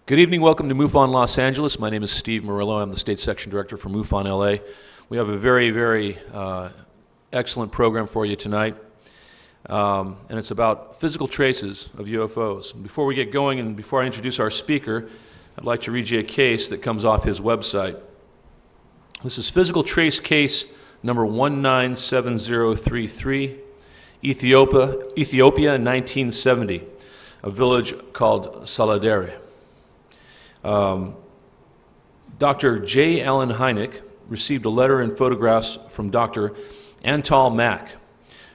Good evening, welcome to MUFON Los Angeles. My name is Steve Murillo. I'm the State Section Director for MUFON LA. We have a very excellent program for you tonight, and it's about physical traces of UFOs. Before we get going and before I introduce our speaker, I'd like to read you a case that comes off his website. This is physical trace case number 197033, Ethiopia, 1970, a village called Saladere. Dr. J. Allen Hynek received a letter and photographs from Dr. Antal Mak,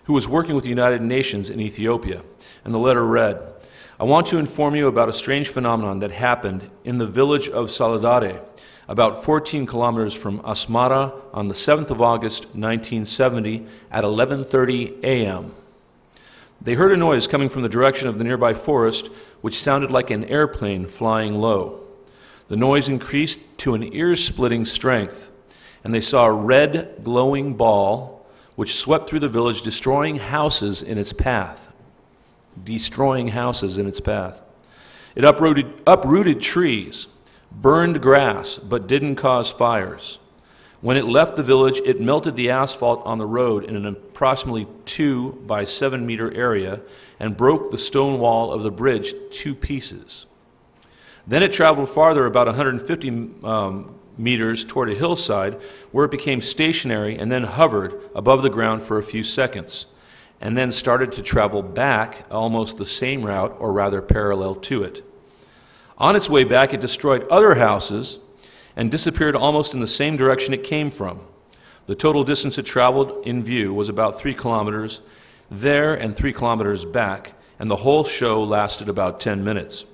who was working with the United Nations in Ethiopia, and the letter read, "I want to inform you about a strange phenomenon that happened in the village of Saladere, about 14 kilometers from Asmara on the 7th of August, 1970 at 11:30 a.m. They heard a noise coming from the direction of the nearby forest, which sounded like an airplane flying low. The noise increased to an ear-splitting strength, and they saw a red, glowing ball which swept through the village, destroying houses in its path. It uprooted trees, burned grass, but didn't cause fires. When it left the village, it melted the asphalt on the road in an approximately 2 by 7 meter area and broke the stone wall of the bridge to pieces. Then it traveled farther about 150 meters toward a hillside where it became stationary and then hovered above the ground for a few seconds, and then started to travel back almost the same route, or rather parallel to it. On its way back, it destroyed other houses and disappeared almost in the same direction it came from. The total distance it traveled in view was about 3 kilometers there and 3 kilometers back, and the whole show lasted about 10 minutes.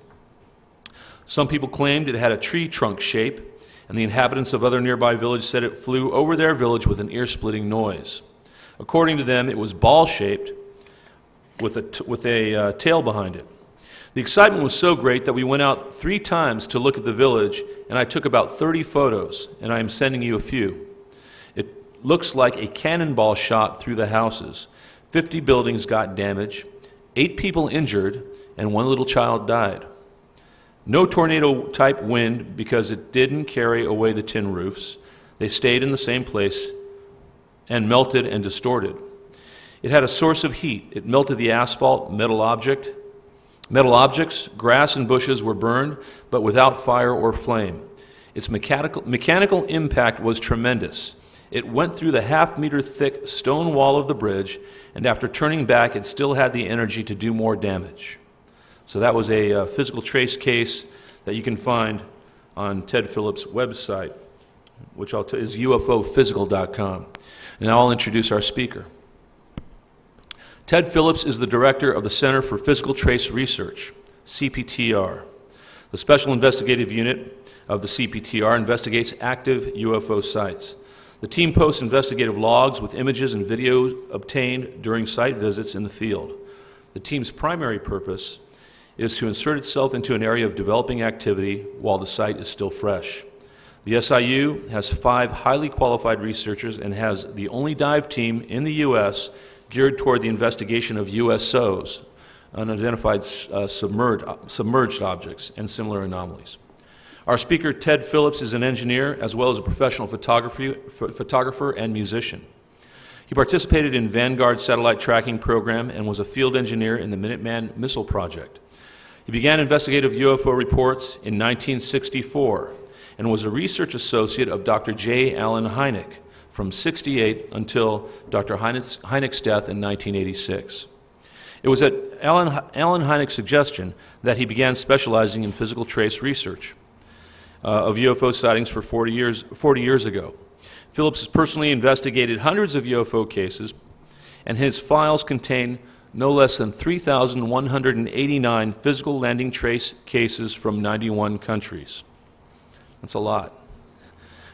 Some people claimed it had a tree trunk shape, and the inhabitants of other nearby villages said it flew over their village with an ear-splitting noise. According to them, it was ball-shaped with a tail behind it. The excitement was so great that we went out 3 times to look at the village, and I took about 30 photos, and I am sending you a few. It looks like a cannonball shot through the houses. 50 buildings got damaged, 8 people injured, and 1 little child died. No tornado-type wind because it didn't carry away the tin roofs. They stayed in the same place and melted and distorted. It had a source of heat. It melted the asphalt, metal objects, grass and bushes were burned, but without fire or flame. Its mechanical impact was tremendous. It went through the half-meter thick stone wall of the bridge, and after turning back, it still had the energy to do more damage." So that was a physical trace case that you can find on Ted Phillips' website, which is UFOphysical.com. And now I'll introduce our speaker. Ted Phillips is the director of the Center for Physical Trace Research, CPTR. The Special Investigative Unit of the CPTR investigates active UFO sites. The team posts investigative logs with images and videos obtained during site visits in the field. The team's primary purpose is to insert itself into an area of developing activity while the site is still fresh. The SIU has 5 highly qualified researchers and has the only dive team in the U.S. geared toward the investigation of USOs, unidentified submerged objects, and similar anomalies. Our speaker, Ted Phillips, is an engineer as well as a professional photographer and musician. He participated in Vanguard satellite tracking program and was a field engineer in the Minuteman Missile Project. He began investigative UFO reports in 1964 and was a research associate of Dr. J. Allen Hynek from '68 until Dr. Hynek's death in 1986. It was at Allen Hynek's suggestion that he began specializing in physical trace research of UFO sightings for 40 years ago. Phillips has personally investigated hundreds of UFO cases, and his files contain no less than 3,189 physical landing trace cases from 91 countries. That's a lot.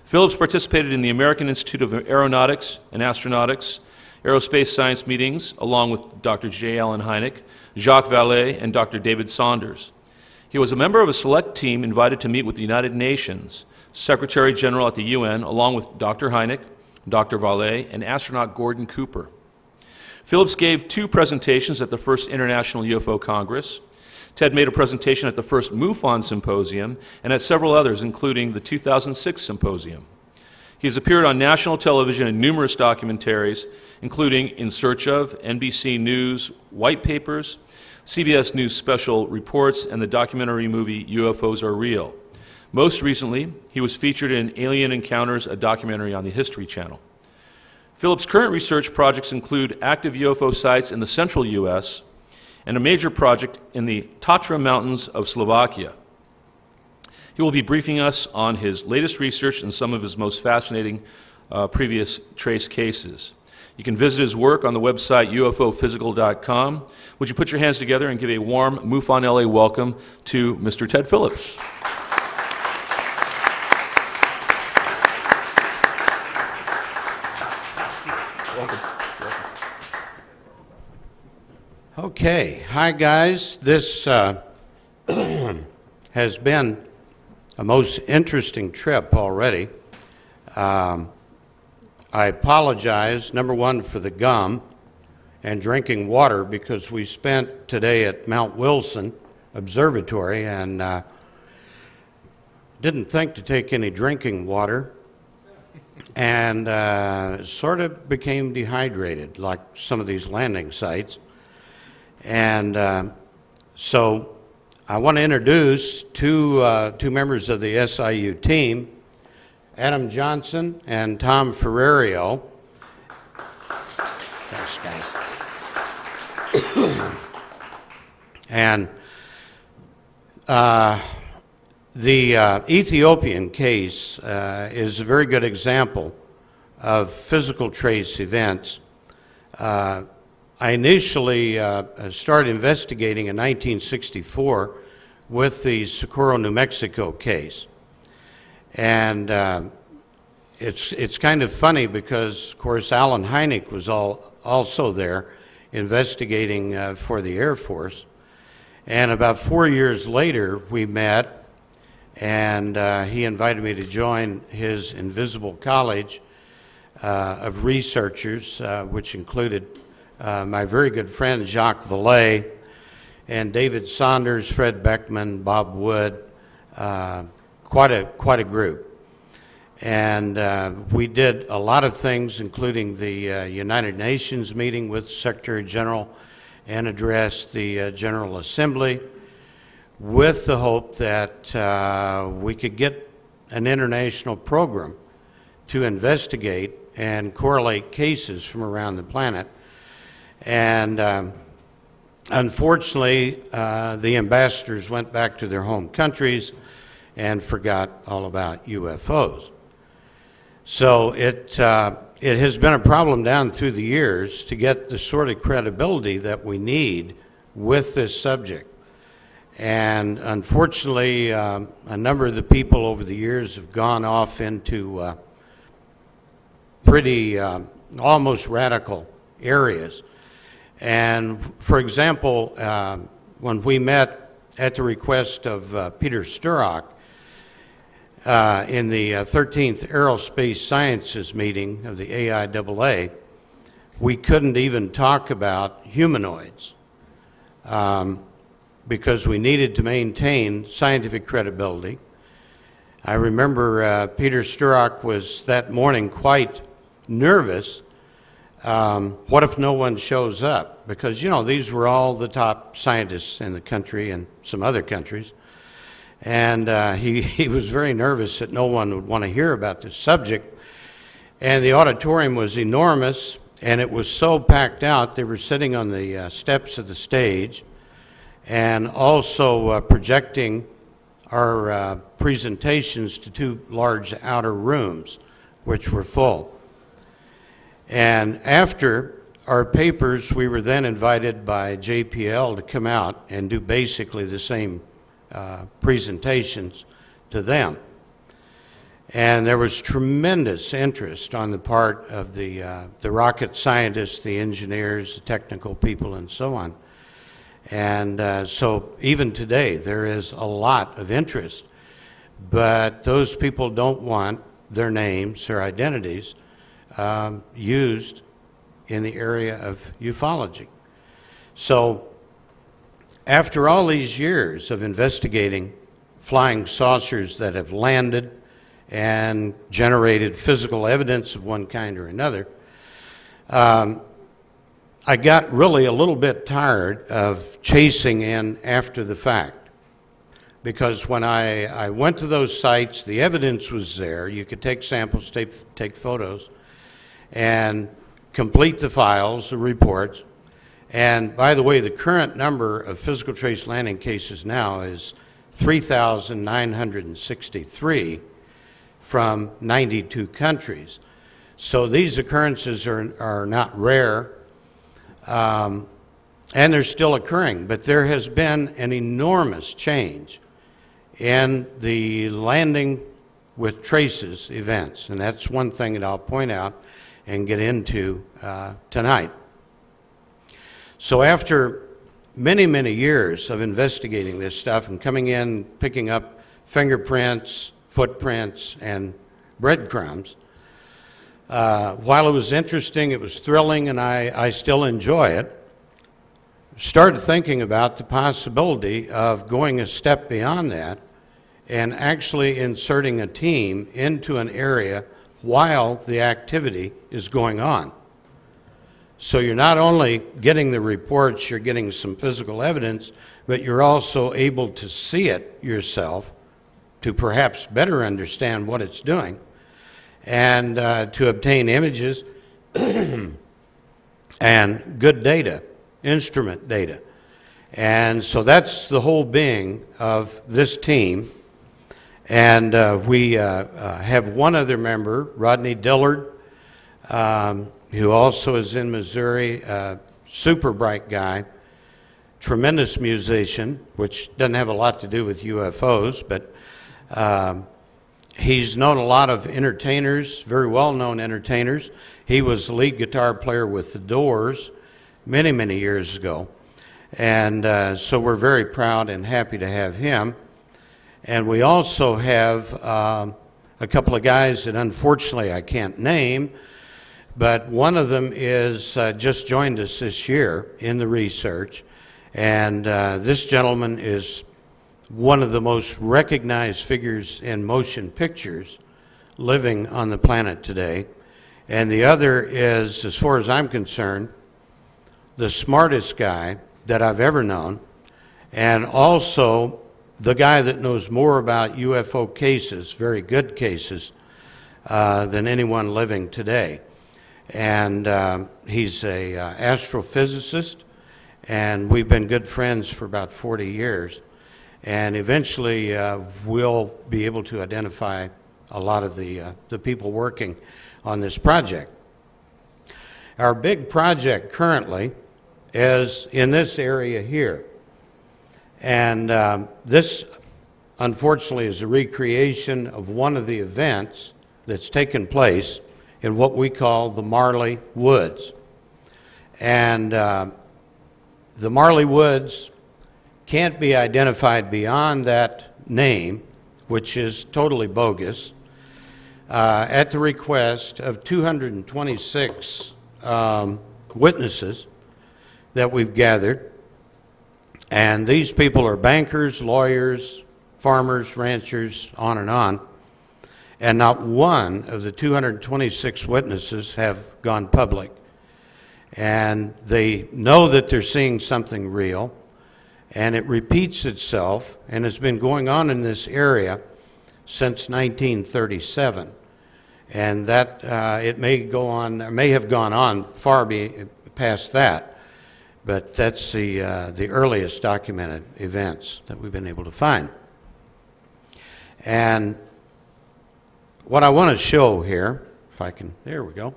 Phillips participated in the American Institute of Aeronautics and Astronautics aerospace science meetings along with Dr. J. Allen Hynek, Jacques Vallée, and Dr. David Saunders. He was a member of a select team invited to meet with the United Nations Secretary General at the UN, along with Dr. Hynek, Dr. Vallée, and astronaut Gordon Cooper. Phillips gave 2 presentations at the first International UFO Congress. Ted made a presentation at the first MUFON Symposium and at several others, including the 2006 Symposium. He has appeared on national television in numerous documentaries, including In Search Of, NBC News, White Papers, CBS News Special Reports, and the documentary movie UFOs Are Real. Most recently, he was featured in Alien Encounters, a documentary on the History Channel. Phillips' current research projects include active UFO sites in the central U.S. and a major project in the Tatra Mountains of Slovakia. He will be briefing us on his latest research and some of his most fascinating previous trace cases. You can visit his work on the website ufophysical.com. Would you put your hands together and give a warm MUFON LA welcome to Mr. Ted Phillips. Okay, hi guys. This has been a most interesting trip already. I apologize, number one, for the gum and drinking water, because we spent today at Mount Wilson Observatory and didn't think to take any drinking water, and sort of became dehydrated like some of these landing sites. And so I want to introduce two members of the SIU team, Adam Johnson and Tom Ferrario. Thanks, guys. And the Ethiopian case is a very good example of physical trace events. I initially started investigating in 1964 with the Socorro, New Mexico case. And it's kind of funny because, of course, Alan Hynek was also there investigating for the Air Force. And about 4 years later, we met, and he invited me to join his invisible college of researchers, which included my very good friend Jacques Vallée and David Saunders, Fred Beckman, Bob Wood, quite a group. And we did a lot of things, including the United Nations meeting with the Secretary General, and addressed the General Assembly with the hope that we could get an international program to investigate and correlate cases from around the planet. And unfortunately, the ambassadors went back to their home countries and forgot all about UFOs. So it has been a problem down through the years to get the sort of credibility that we need with this subject. And unfortunately, a number of the people over the years have gone off into pretty almost radical areas. And for example, when we met at the request of Peter Sturrock in the 13th Aerospace Sciences meeting of the AIAA, we couldn't even talk about humanoids because we needed to maintain scientific credibility. I remember Peter Sturrock was that morning quite nervous. What if no one shows up? Because, you know, these were all the top scientists in the country and some other countries. And he was very nervous that no one would want to hear about this subject. And the auditorium was enormous, and it was so packed out, they were sitting on the steps of the stage and also projecting our presentations to two large outer rooms, which were full. And after our papers, we were then invited by JPL to come out and do basically the same presentations to them. And there was tremendous interest on the part of the rocket scientists, the engineers, the technical people, and so on. And so even today, there is a lot of interest. But those people don't want their names or identities used in the area of ufology. So after all these years of investigating flying saucers that have landed and generated physical evidence of one kind or another, I got really a little bit tired of chasing in after the fact. Because when I went to those sites, the evidence was there. You could take samples, take photos, and complete the files, the reports. And by the way, the current number of physical trace landing cases now is 3,963 from 92 countries. So these occurrences are not rare, and they're still occurring. But there has been an enormous change in the landing with traces events, and that's one thing that I'll point out and get into tonight. So after many, many years of investigating this stuff and coming in, picking up fingerprints, footprints, and breadcrumbs, while it was interesting, it was thrilling, and I still enjoy it, started thinking about the possibility of going a step beyond that and actually inserting a team into an area while the activity is going on. So you're not only getting the reports, you're getting some physical evidence, but you're also able to see it yourself to perhaps better understand what it's doing and to obtain images and good data, instrument data. And so that's the whole being of this team. And we have one other member, Rodney Dillard, who also is in Missouri, super bright guy, tremendous musician, which doesn't have a lot to do with UFOs, but he's known a lot of entertainers, very well-known entertainers. He was the lead guitar player with The Doors many, many years ago. And so we're very proud and happy to have him. And we also have a couple of guys that unfortunately I can't name, but one of them is just joined us this year in the research. And this gentleman is one of the most recognized figures in motion pictures living on the planet today. And the other is, as far as I'm concerned, the smartest guy that I've ever known, and also the guy that knows more about UFO cases, very good cases, than anyone living today. And he's a astrophysicist, and we've been good friends for about 40 years. And eventually we'll be able to identify a lot of the people working on this project. Our big project currently is in this area here. And this, unfortunately, is a recreation of one of the events that's taken place in what we call the Marley Woods. And the Marley Woods can't be identified beyond that name, which is totally bogus, at the request of 226 witnesses that we've gathered. And these people are bankers, lawyers, farmers, ranchers, on and on. And not one of the 226 witnesses have gone public. And they know that they're seeing something real, and it repeats itself, and it's been going on in this area since 1937. And that it may go on, or may have gone on far past that. But that's the earliest documented events that we've been able to find. And what I want to show here, if I can, there we go,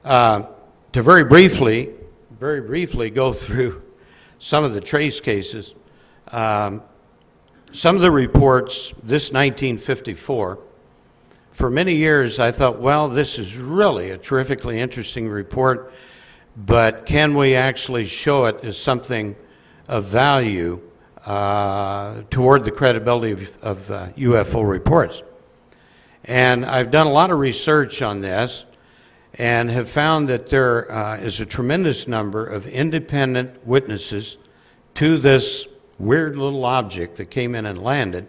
to very briefly go through some of the trace cases. Some of the reports, this 1954, for many years I thought, well, this is really a terrifically interesting report, but can we actually show it as something of value toward the credibility of UFO reports? And I've done a lot of research on this and have found that there is a tremendous number of independent witnesses to this weird little object that came in and landed.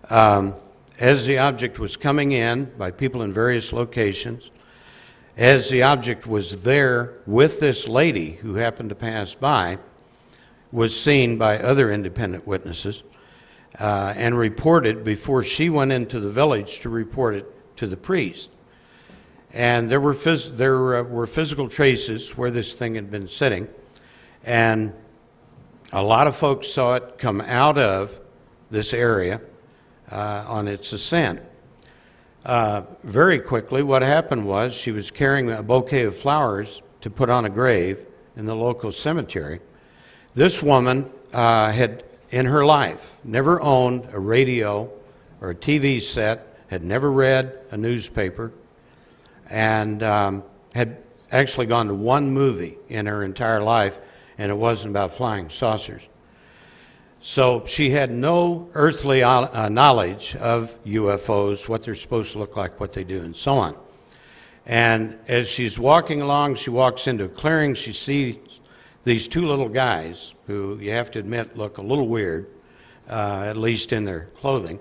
As the object was coming in by people in various locations, as the object was there with this lady who happened to pass by, was seen by other independent witnesses and reported before she went into the village to report it to the priest. And there were physical traces where this thing had been sitting, and a lot of folks saw it come out of this area on its ascent. Very quickly, what happened was she was carrying a bouquet of flowers to put on a grave in the local cemetery. This woman had, in her life, never owned a radio or a TV set, had never read a newspaper, and had actually gone to one movie in her entire life, and it wasn't about flying saucers. So she had no earthly knowledge of UFOs, what they're supposed to look like, what they do, and so on. And as she's walking along, she walks into a clearing. She sees these two little guys who, you have to admit, look a little weird, at least in their clothing.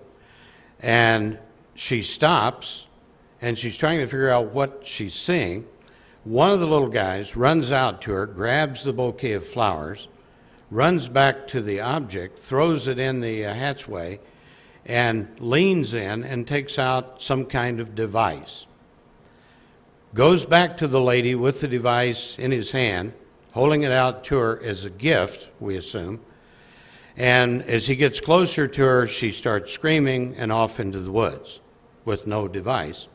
And she stops, and she's trying to figure out what she's seeing. One of the little guys runs out to her, grabs the bouquet of flowers, runs back to the object, throws it in the hatchway, and leans in and takes out some kind of device. Goes back to the lady with the device in his hand, holding it out to her as a gift, we assume. And as he gets closer to her, she starts screaming and off into the woods with no device.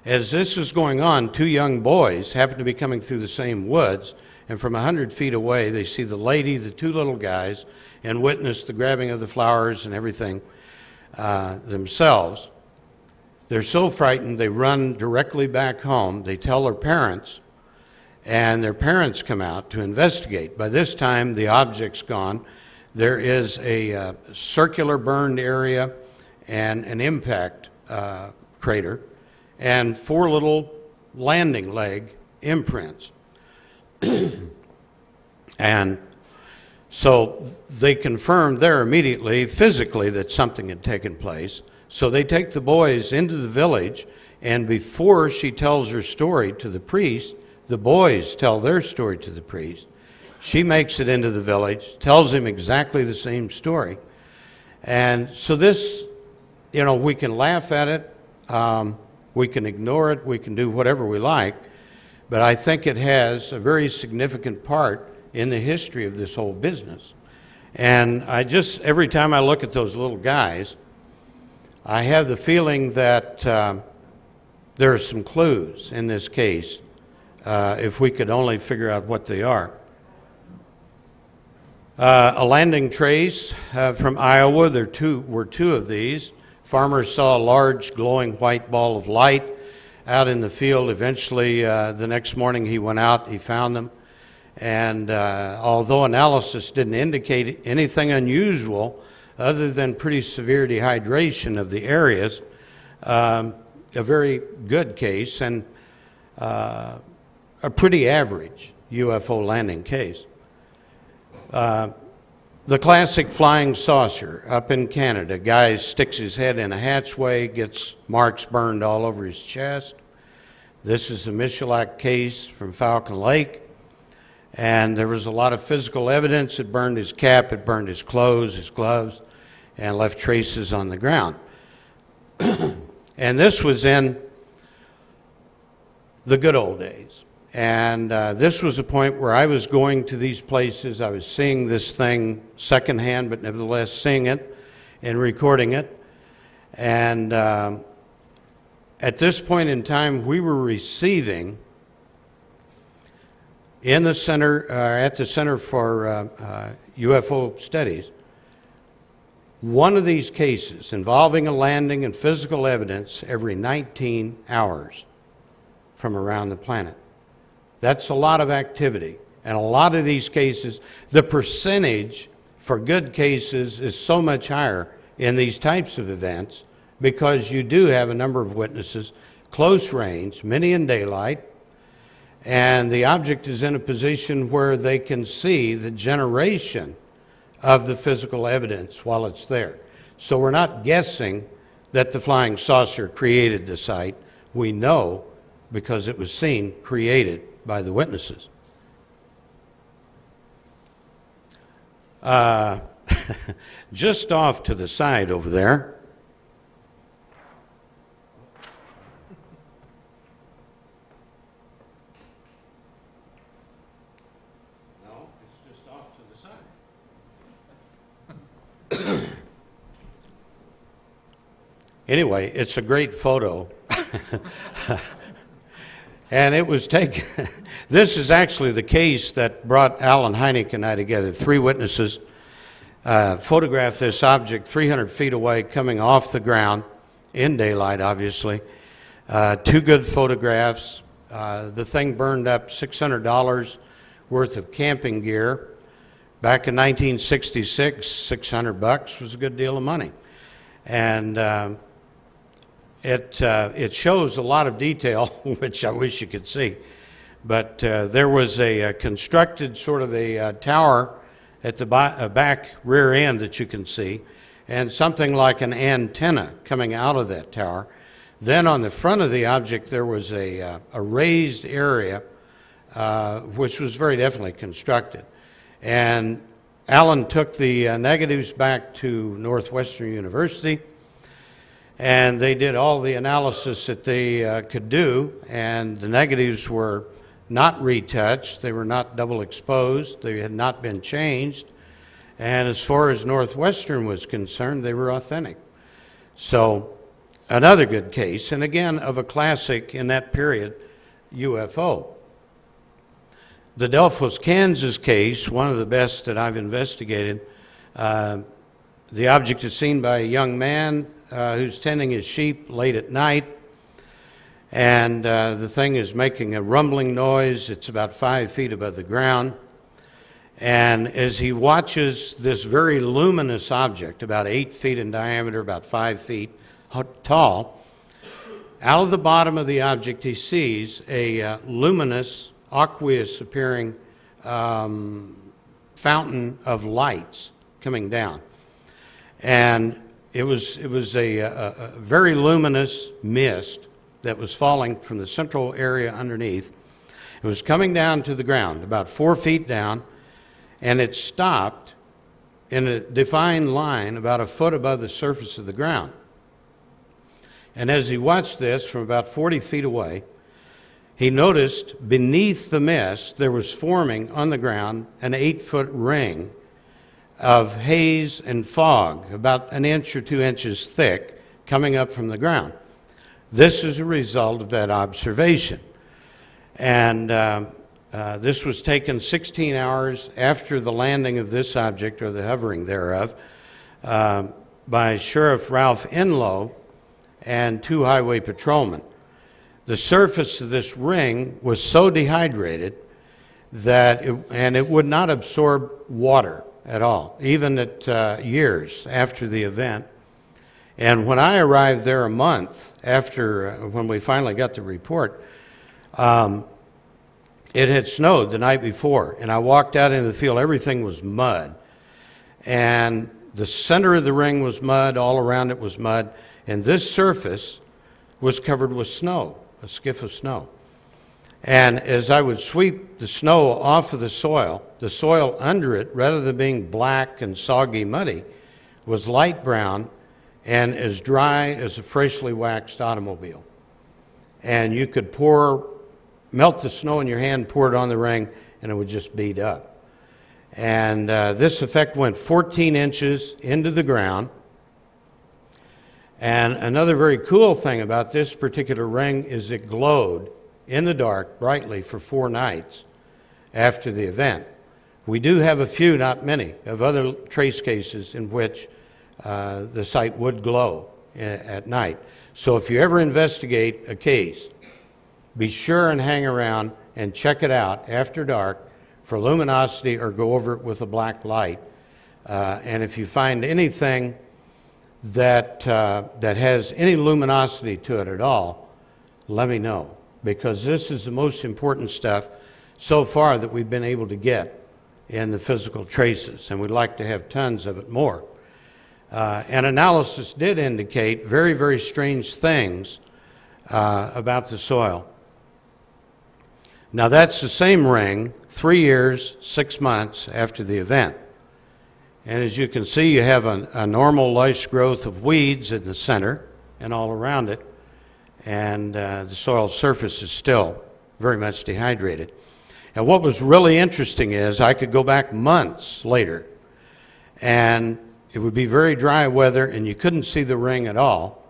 As this is going on, two young boys happen to be coming through the same woods, and from 100 feet away, they see the lady, the two little guys, and witness the grabbing of the flowers and everything themselves. They're so frightened, they run directly back home. They tell their parents, and their parents come out to investigate. By this time, the object's gone. There is a circular burned area and an impact crater, and 4 little landing leg imprints. And so they confirmed there immediately, physically, that something had taken place. So they take the boys into the village, and before she tells her story to the priest, the boys tell their story to the priest. She makes it into the village, tells him exactly the same story. And so this, you know, we can laugh at it, we can ignore it, we can do whatever we like, but I think it has a very significant part in the history of this whole business. And I just, every time I look at those little guys, I have the feeling that there are some clues in this case, if we could only figure out what they are. A landing trace from Iowa, there were two of these. Farmers saw a large glowing white ball of light out in the field. Eventually, the next morning he went out, he found them. And although analysis didn't indicate anything unusual other than pretty severe dehydration of the areas, a very good case and a pretty average UFO landing case. The classic flying saucer up in Canada. Guy sticks his head in a hatchway, gets marks burned all over his chest. This is a Michalak case from Falcon Lake. And there was a lot of physical evidence. It burned his cap, it burned his clothes, his gloves, and left traces on the ground. And this was in the good old days. And this was a point where I was going to these places. I was seeing this thing secondhand, but nevertheless seeing it and recording it. And at this point in time, we were receiving in the center, at the Center for UFO Studies, one of these cases involving a landing and physical evidence every 19 hours from around the planet. That's a lot of activity. And a lot of these cases, the percentage for good cases is so much higher in these types of events because you do have a number of witnesses, close range, many in daylight, and the object is in a position where they can see the generation of the physical evidence while it's there. So we're not guessing that the flying saucer created the sight. We know, because it was seen, created by the witnesses. Just off to the side over there, no, it's just off to the side. Anyway, it's a great photo. And it was taken, this is actually the case that brought Alan Hynek and I together. 3 witnesses photographed this object 300 feet away coming off the ground, in daylight obviously. 2 good photographs. The thing burned up $600 worth of camping gear. Back in 1966, $600 was a good deal of money. And it shows a lot of detail, which I wish you could see. But there was a constructed sort of a tower at the back rear end that you can see, and something like an antenna coming out of that tower. Then on the front of the object there was a raised area which was very definitely constructed. And Alan took the negatives back to Northwestern University, and they did all the analysis that they could do, and the negatives were not retouched, they were not double exposed, they had not been changed, and as far as Northwestern was concerned, they were authentic. So another good case, and again of a classic in that period, UFO. The Delphos, Kansas case, one of the best that I've investigated. The object is seen by a young man who's tending his sheep late at night, and the thing is making a rumbling noise. It's about 5 feet above the ground, and as he watches this very luminous object, about 8 feet in diameter, about 5 feet tall, out of the bottom of the object he sees a luminous, aqueous appearing fountain of lights coming down. And it was a very luminous mist that was falling from the central area underneath. It was coming down to the ground, about 4 feet down, and it stopped in a defined line about a foot above the surface of the ground. And as he watched this from about 40 feet away, he noticed beneath the mist there was forming on the ground an 8-foot ring of haze and fog, about 1 inch or 2 inches thick, coming up from the ground. This is a result of that observation. And this was taken 16 hours after the landing of this object, or the hovering thereof, by Sheriff Ralph Enlow and 2 highway patrolmen. The surface of this ring was so dehydrated that it would not absorb water at all, even at years after the event. And when I arrived there a month after, when we finally got the report, it had snowed the night before, and I walked out into the field. Everything was mud, and the center of the ring was mud, all around it was mud, and this surface was covered with snow, a skiff of snow. And as I would sweep the snow off of the soil under it, rather than being black and soggy muddy, was light brown and as dry as a freshly waxed automobile. And you could melt the snow in your hand, pour it on the ring, and it would just bead up. And this effect went 14 inches into the ground. And another very cool thing about this particular ring is it glowed in the dark brightly for 4 nights after the event. We do have a few, not many, of other trace cases in which the site would glow at night. So if you ever investigate a case, be sure and hang around and check it out after dark for luminosity, or go over it with a black light. And if you find anything that has any luminosity to it at all, let me know, because this is the most important stuff so far that we've been able to get in the physical traces, and we'd like to have tons of it more. And analysis did indicate very, very strange things about the soil. Now that's the same ring 3 years, 6 months after the event. And as you can see, you have a normal lush growth of weeds in the center and all around it, and the soil surface is still very much dehydrated. And what was really interesting is I could go back months later, and it would be very dry weather, and you couldn't see the ring at all.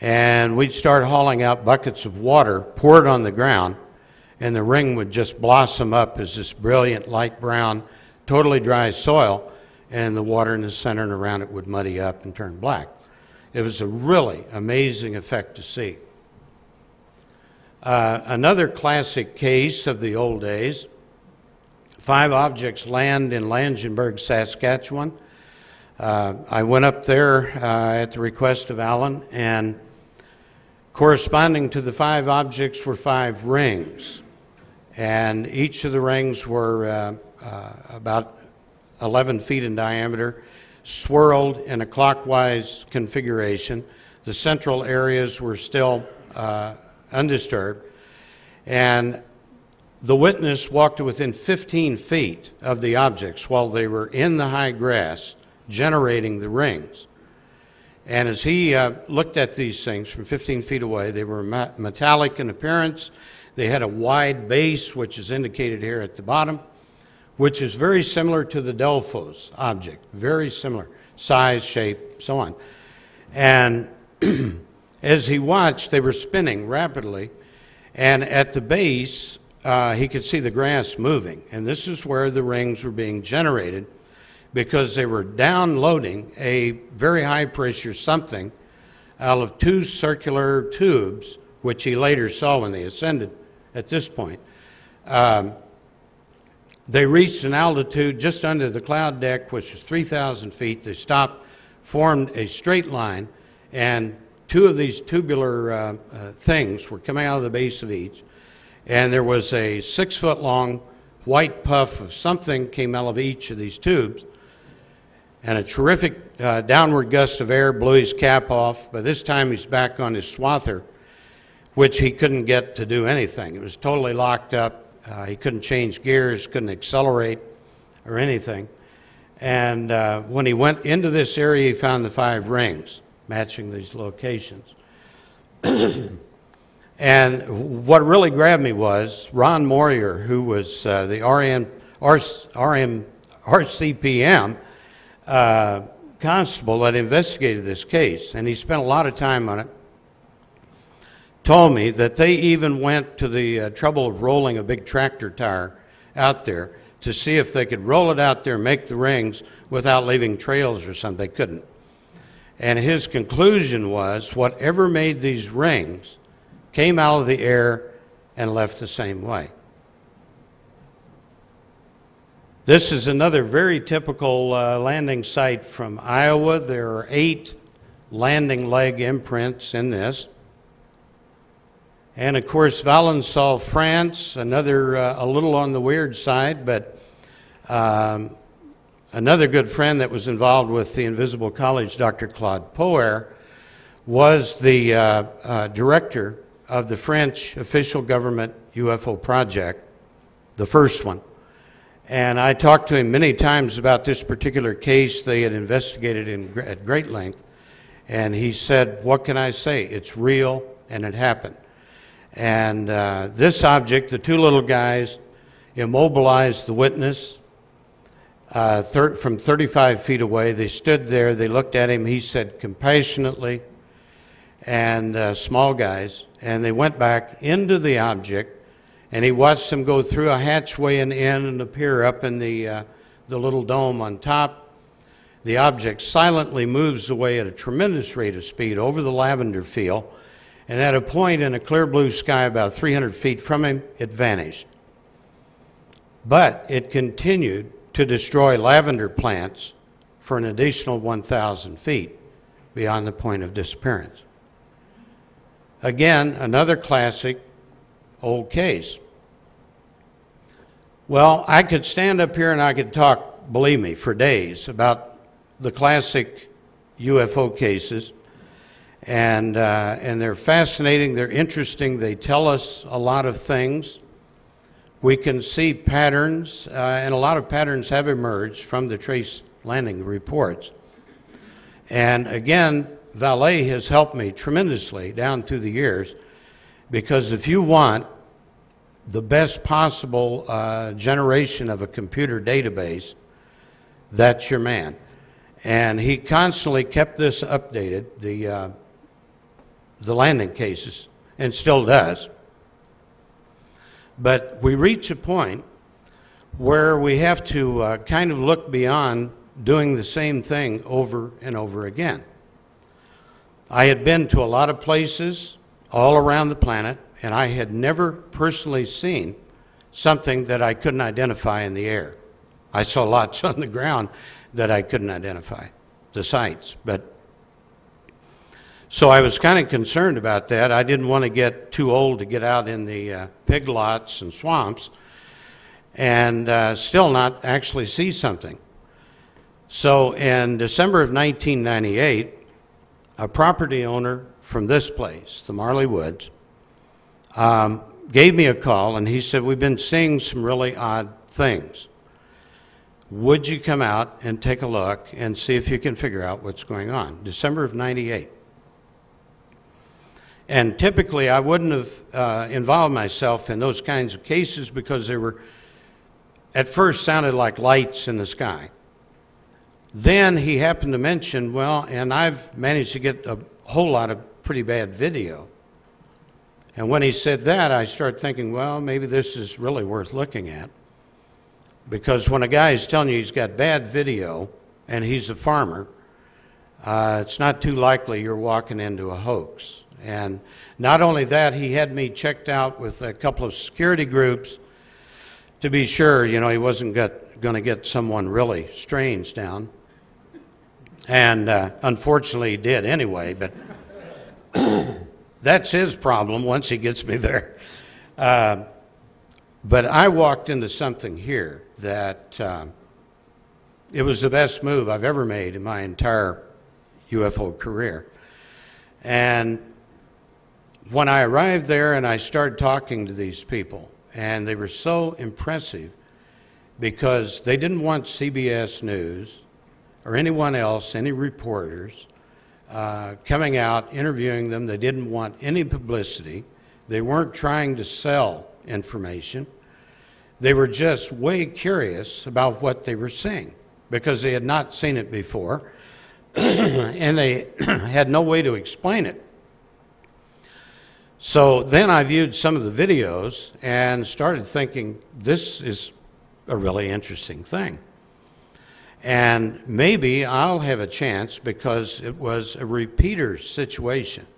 And we'd start hauling out buckets of water, pour it on the ground, and the ring would just blossom up as this brilliant light brown, totally dry soil, and the water in the center and around it would muddy up and turn black. It was a really amazing effect to see. Another classic case of the old days, 5 objects land in Langenburg, Saskatchewan. I went up there at the request of Alan, and corresponding to the 5 objects were 5 rings. And each of the rings were about 11 feet in diameter, swirled in a clockwise configuration. The central areas were still undisturbed, and the witness walked to within 15 feet of the objects while they were in the high grass generating the rings. And as he looked at these things from 15 feet away, they were metallic in appearance. They had a wide base, which is indicated here at the bottom, which is very similar to the Delphos object, very similar, size, shape, so on. And as he watched, they were spinning rapidly, and at the base, he could see the grass moving, and this is where the rings were being generated, because they were downloading a very high pressure something out of 2 circular tubes, which he later saw when they ascended at this point. They reached an altitude just under the cloud deck, which was 3,000 feet. They stopped, formed a straight line, and 2 of these tubular things were coming out of the base of each. And there was a 6-foot-long white puff of something came out of each of these tubes. And a terrific downward gust of air blew his cap off. By this time, he's back on his swather, which he couldn't get to do anything. It was totally locked up. He couldn't change gears, couldn't accelerate or anything. And when he went into this area, he found the 5 rings matching these locations. And what really grabbed me was Ron Moyer, who was the RCPM constable that investigated this case, and he spent a lot of time on it, told me that they even went to the trouble of rolling a big tractor tire out there to see if they could roll it out there, make the rings without leaving trails or something. They couldn't. And his conclusion was whatever made these rings came out of the air and left the same way. This is another very typical landing site from Iowa. There are 8 landing leg imprints in this. And of course, Valençol, France, another a little on the weird side, but another good friend that was involved with the Invisible College, Dr. Claude Poer, was the director of the French official government UFO project, the first one. And I talked to him many times about this particular case. They had investigated at great length. And he said, what can I say? It's real, and it happened. And this object, the 2 little guys, immobilized the witness from 35 feet away. They stood there. They looked at him. He said, compassionately, and small guys. And they went back into the object, and he watched them go through a hatchway and in and appear up in the little dome on top. The object silently moves away at a tremendous rate of speed over the lavender field. And at a point in a clear blue sky about 300 feet from him, it vanished. But it continued to destroy lavender plants for an additional 1,000 feet beyond the point of disappearance. Again, another classic old case. Well, I could stand up here and I could talk, believe me, for days about the classic UFO cases. And they're fascinating, they're interesting, they tell us a lot of things. We can see patterns, and a lot of patterns have emerged from the trace landing reports. And again, Valet has helped me tremendously down through the years, because if you want the best possible generation of a computer database, that's your man. And he constantly kept this updated, the landing cases, and still does. But we reach a point where we have to kind of look beyond doing the same thing over and over again. I had been to a lot of places all around the planet, and I had never personally seen something that I couldn't identify in the air. I saw lots on the ground that I couldn't identify, the sites. So I was kind of concerned about that. I didn't want to get too old to get out in the pig lots and swamps and still not actually see something. So in December of 1998, a property owner from this place, the Marley Woods, gave me a call, and he said, "We've been seeing some really odd things. Would you come out and take a look and see if you can figure out what's going on?" December of 98. And typically I wouldn't have involved myself in those kinds of cases because they were, at first, sounded like lights in the sky. Then he happened to mention, well, and I've managed to get a whole lot of pretty bad video. And when he said that, I started thinking, well, maybe this is really worth looking at. Because when a guy is telling you he's got bad video and he's a farmer, it's not too likely you're walking into a hoax. And not only that, he had me checked out with a couple of security groups to be sure, you know, he wasn't going to get someone really strange down. And unfortunately he did anyway, but that's his problem once he gets me there. But I walked into something here that it was the best move I've ever made in my entire UFO career. And when I arrived there and I started talking to these people, and they were so impressive because they didn't want CBS News or anyone else, any reporters, coming out, interviewing them. They didn't want any publicity. They weren't trying to sell information. They were just way curious about what they were seeing because they had not seen it before and they had no way to explain it. So then I viewed some of the videos and started thinking, this is a really interesting thing. And maybe I'll have a chance because it was a repeater situation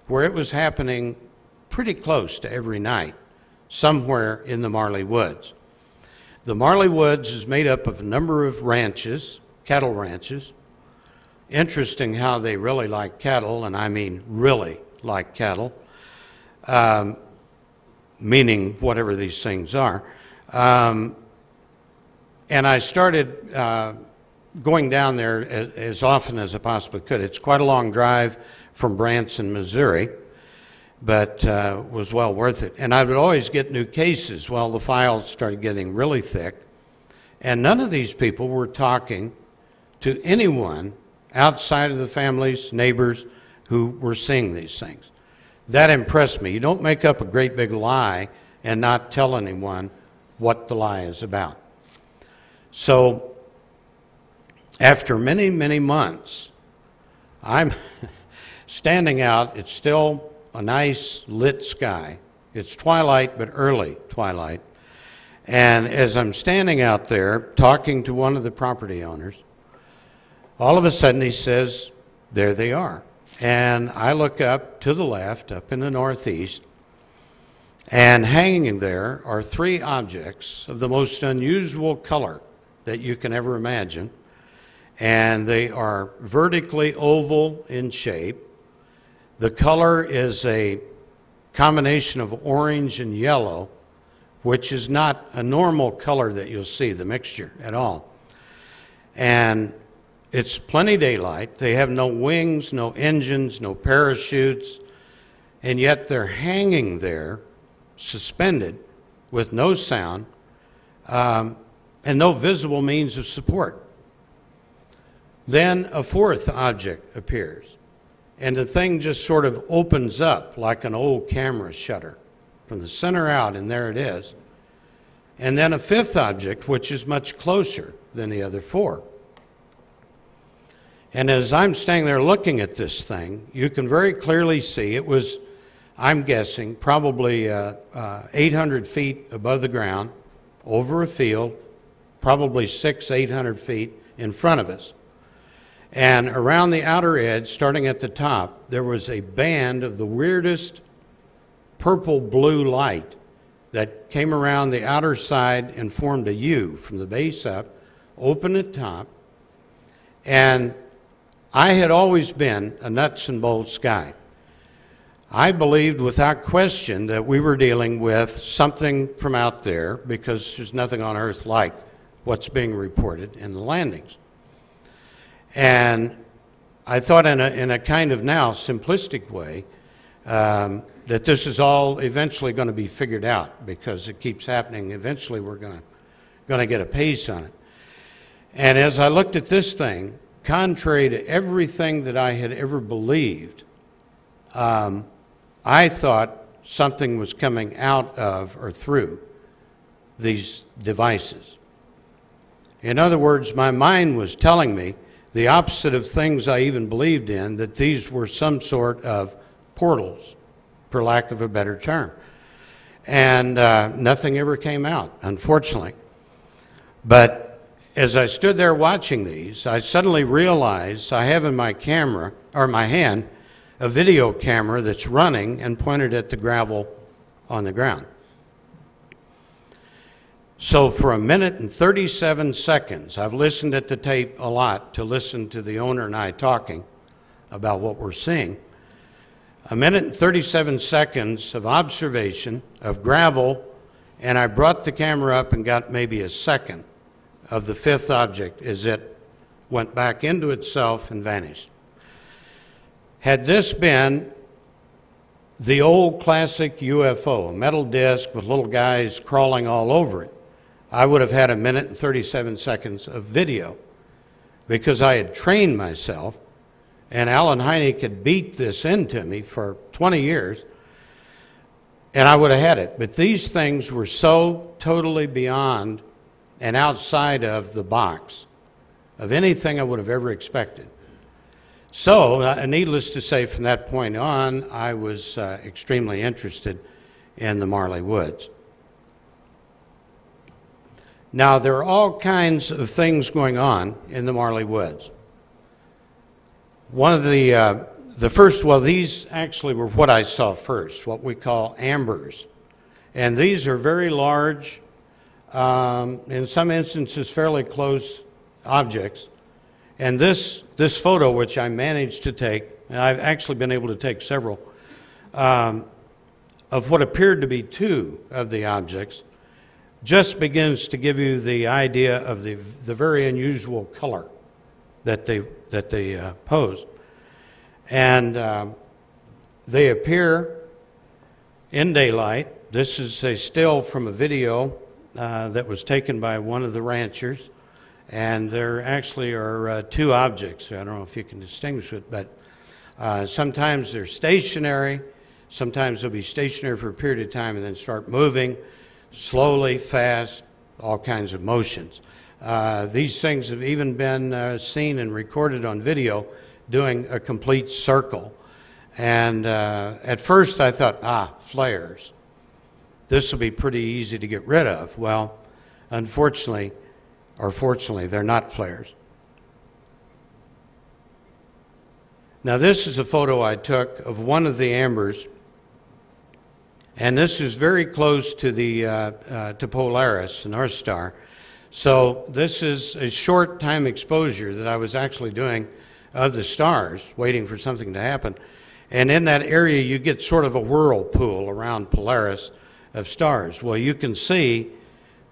where it was happening pretty close to every night, somewhere in the Marley Woods. The Marley Woods is made up of a number of ranches, cattle ranches. Interesting how they really like cattle, and I mean really like cattle. Meaning whatever these things are. And I started going down there as often as I possibly could. It's quite a long drive from Branson, Missouri, but was well worth it. And I would always get new cases. Well, the files started getting really thick, and none of these people were talking to anyone outside of the families, neighbors who were seeing these things. That impressed me. You don't make up a great big lie and not tell anyone what the lie is about. So after many, many months, I'm standing out. It's still a nice lit sky. It's twilight, but early twilight. And as I'm standing out there talking to one of the property owners, all of a sudden he says, "There they are." And I look up to the left, up in the northeast, and hanging there are three objects of the most unusual color that you can ever imagine. And they are vertically oval in shape. The color is a combination of orange and yellow, which is not a normal color that you'll see, the mixture at all. And it's plenty daylight. They have no wings, no engines, no parachutes, and yet they're hanging there, suspended, with no sound, and no visible means of support. Then a fourth object appears, and the thing just sort of opens up like an old camera shutter from the center out, and there it is. And then a fifth object, which is much closer than the other four. And as I'm standing there looking at this thing, you can very clearly see it was, I'm guessing, probably 800 feet above the ground, over a field, probably 600-800 feet in front of us. And around the outer edge, starting at the top, there was a band of the weirdest purple-blue light that came around the outer side and formed a U from the base up, open at top. And I had always been a nuts and bolts guy. I believed without question that we were dealing with something from out there, because there's nothing on Earth like what's being reported in the landings. And I thought in a kind of now simplistic way that this is all eventually going to be figured out, because it keeps happening. Eventually we're going to get a pace on it. And as I looked at this thing, contrary to everything that I had ever believed, I thought something was coming out of or through these devices. In other words, my mind was telling me the opposite of things I even believed in, that these were some sort of portals, for lack of a better term. And nothing ever came out, unfortunately. But as I stood there watching these, I suddenly realized I have in my camera, or my hand, a video camera that's running and pointed at the gravel on the ground. So for 1 minute and 37 seconds, I've listened at the tape a lot to listen to the owner and I talking about what we're seeing. 1 minute and 37 seconds of observation of gravel, and I brought the camera up and got maybe a second of the fifth object as it went back into itself and vanished. Had this been the old classic UFO, a metal disc with little guys crawling all over it, I would have had 1 minute and 37 seconds of video, because I had trained myself, and Alan Hynek had beat this into me for 20 years, and I would have had it. But these things were so totally beyond and outside of the box of anything I would have ever expected. So, needless to say, from that point on, I was extremely interested in the Marley Woods. Now, there are all kinds of things going on in the Marley Woods. One of the first, well, these actually were what I saw first, what we call ambers. And these are very large, in some instances fairly close objects. And this photo, which I managed to take, and I've actually been able to take several, of what appeared to be two of the objects, just begins to give you the idea of the very unusual color that they pose. And they appear in daylight. This is a still from a video that was taken by one of the ranchers. And there actually are two objects. I don't know if you can distinguish it, but sometimes they're stationary. Sometimes they'll be stationary for a period of time and then start moving slowly, fast, all kinds of motions. These things have even been seen and recorded on video doing a complete circle. And at first I thought, flares. This will be pretty easy to get rid of. Well, unfortunately, or fortunately, they're not flares. Now, this is a photo I took of one of the ambers, and this is very close to the to Polaris, the North Star. So this is a short time exposure that I was actually doing of the stars, waiting for something to happen. And in that area, you get sort of a whirlpool around Polaris of stars. Well, you can see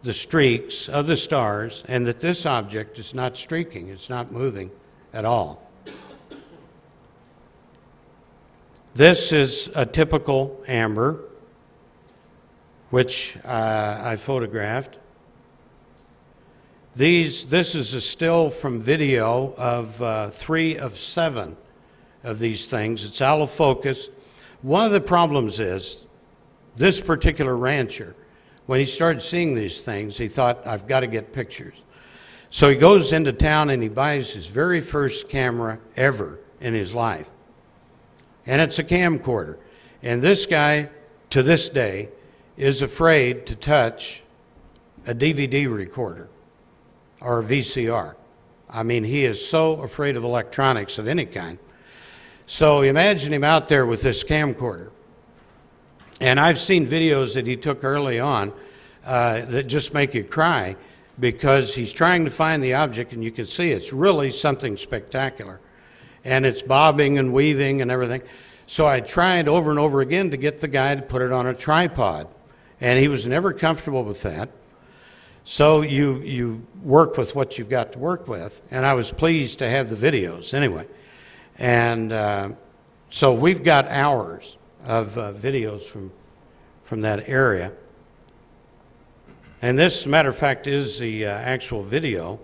the streaks of the stars, and that this object is not streaking, it's not moving at all. This is a typical amber, which I photographed. This is a still from video of 3 of 7 of these things. It's out of focus. One of the problems is this particular rancher, when he started seeing these things, he thought, I've got to get pictures. So he goes into town and he buys his very first camera ever in his life. And it's a camcorder. And this guy, to this day, is afraid to touch a DVD recorder or a VCR. I mean, he is so afraid of electronics of any kind. So imagine him out there with this camcorder. And I've seen videos that he took early on that just make you cry, because he's trying to find the object, and you can see it's really something spectacular. And it's bobbing and weaving and everything. So I tried over and over again to get the guy to put it on a tripod, and he was never comfortable with that. So you work with what you've got to work with, and I was pleased to have the videos anyway. And so we've got hours of videos from that area. And this, as a matter of fact, is the actual video.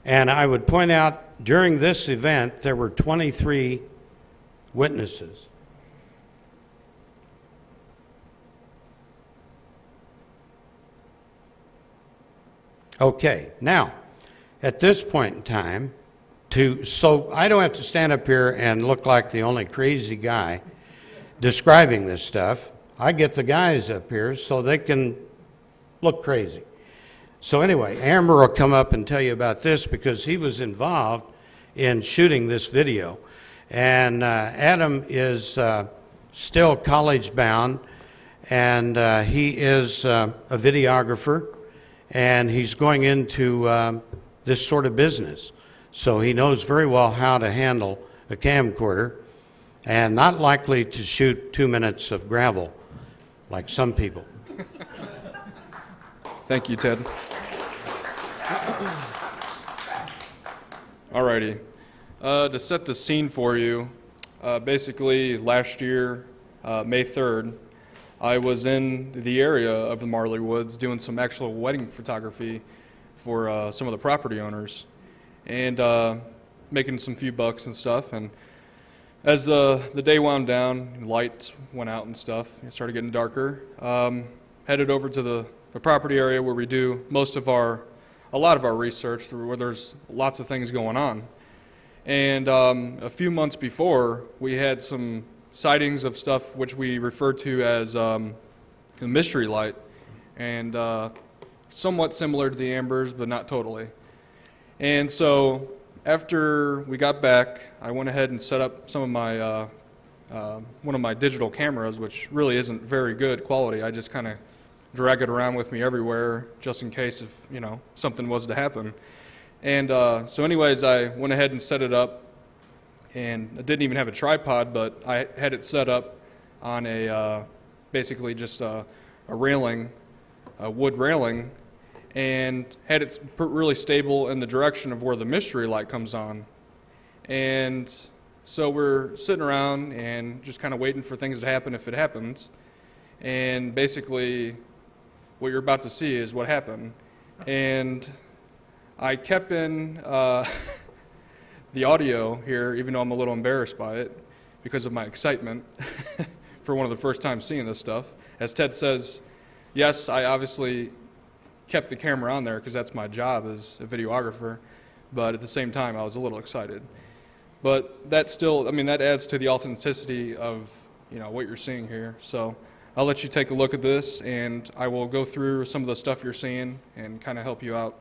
And I would point out, during this event, there were 23 witnesses. Okay, now, at this point in time, so I don't have to stand up here and look like the only crazy guy describing this stuff. I get the guys up here so they can look crazy. So anyway, Amber will come up and tell you about this, because he was involved in shooting this video. And Adam is still college bound, and he is a videographer, and he's going into this sort of business. So he knows very well how to handle a camcorder, and not likely to shoot 2 minutes of gravel like some people. Thank you, Ted. Alrighty. To set the scene for you, basically last year, May 3rd, I was in the area of the Marley Woods doing some actual wedding photography for some of the property owners, and making some few bucks and stuff. And as the day wound down, lights went out and stuff, it started getting darker, headed over to the property area where we do a lot of our research, where there's lots of things going on. And a few months before, we had some sightings of stuff which we refer to as the mystery light, and somewhat similar to the ambers, but not totally. And so after we got back, I went ahead and set up some of my one of my digital cameras, which really isn't very good quality. I just kind of drag it around with me everywhere, just in case if something was to happen. And so anyways, I went ahead and set it up, and I didn't even have a tripod, but I had it set up on a basically just a railing, a wood railing, and had it really stable in the direction of where the mystery light comes on. And so we're sitting around and just kind of waiting for things to happen if it happens. And basically what you're about to see is what happened. And I kept in the audio here, even though I'm a little embarrassed by it because of my excitement for one of the first times seeing this stuff. As Ted says, yes, I obviously kept the camera on there because that's my job as a videographer, but at the same time I was a little excited. But that still, I mean, that adds to the authenticity of what you're seeing here. So I'll let you take a look at this, and I will go through some of the stuff you're seeing and kind of help you out.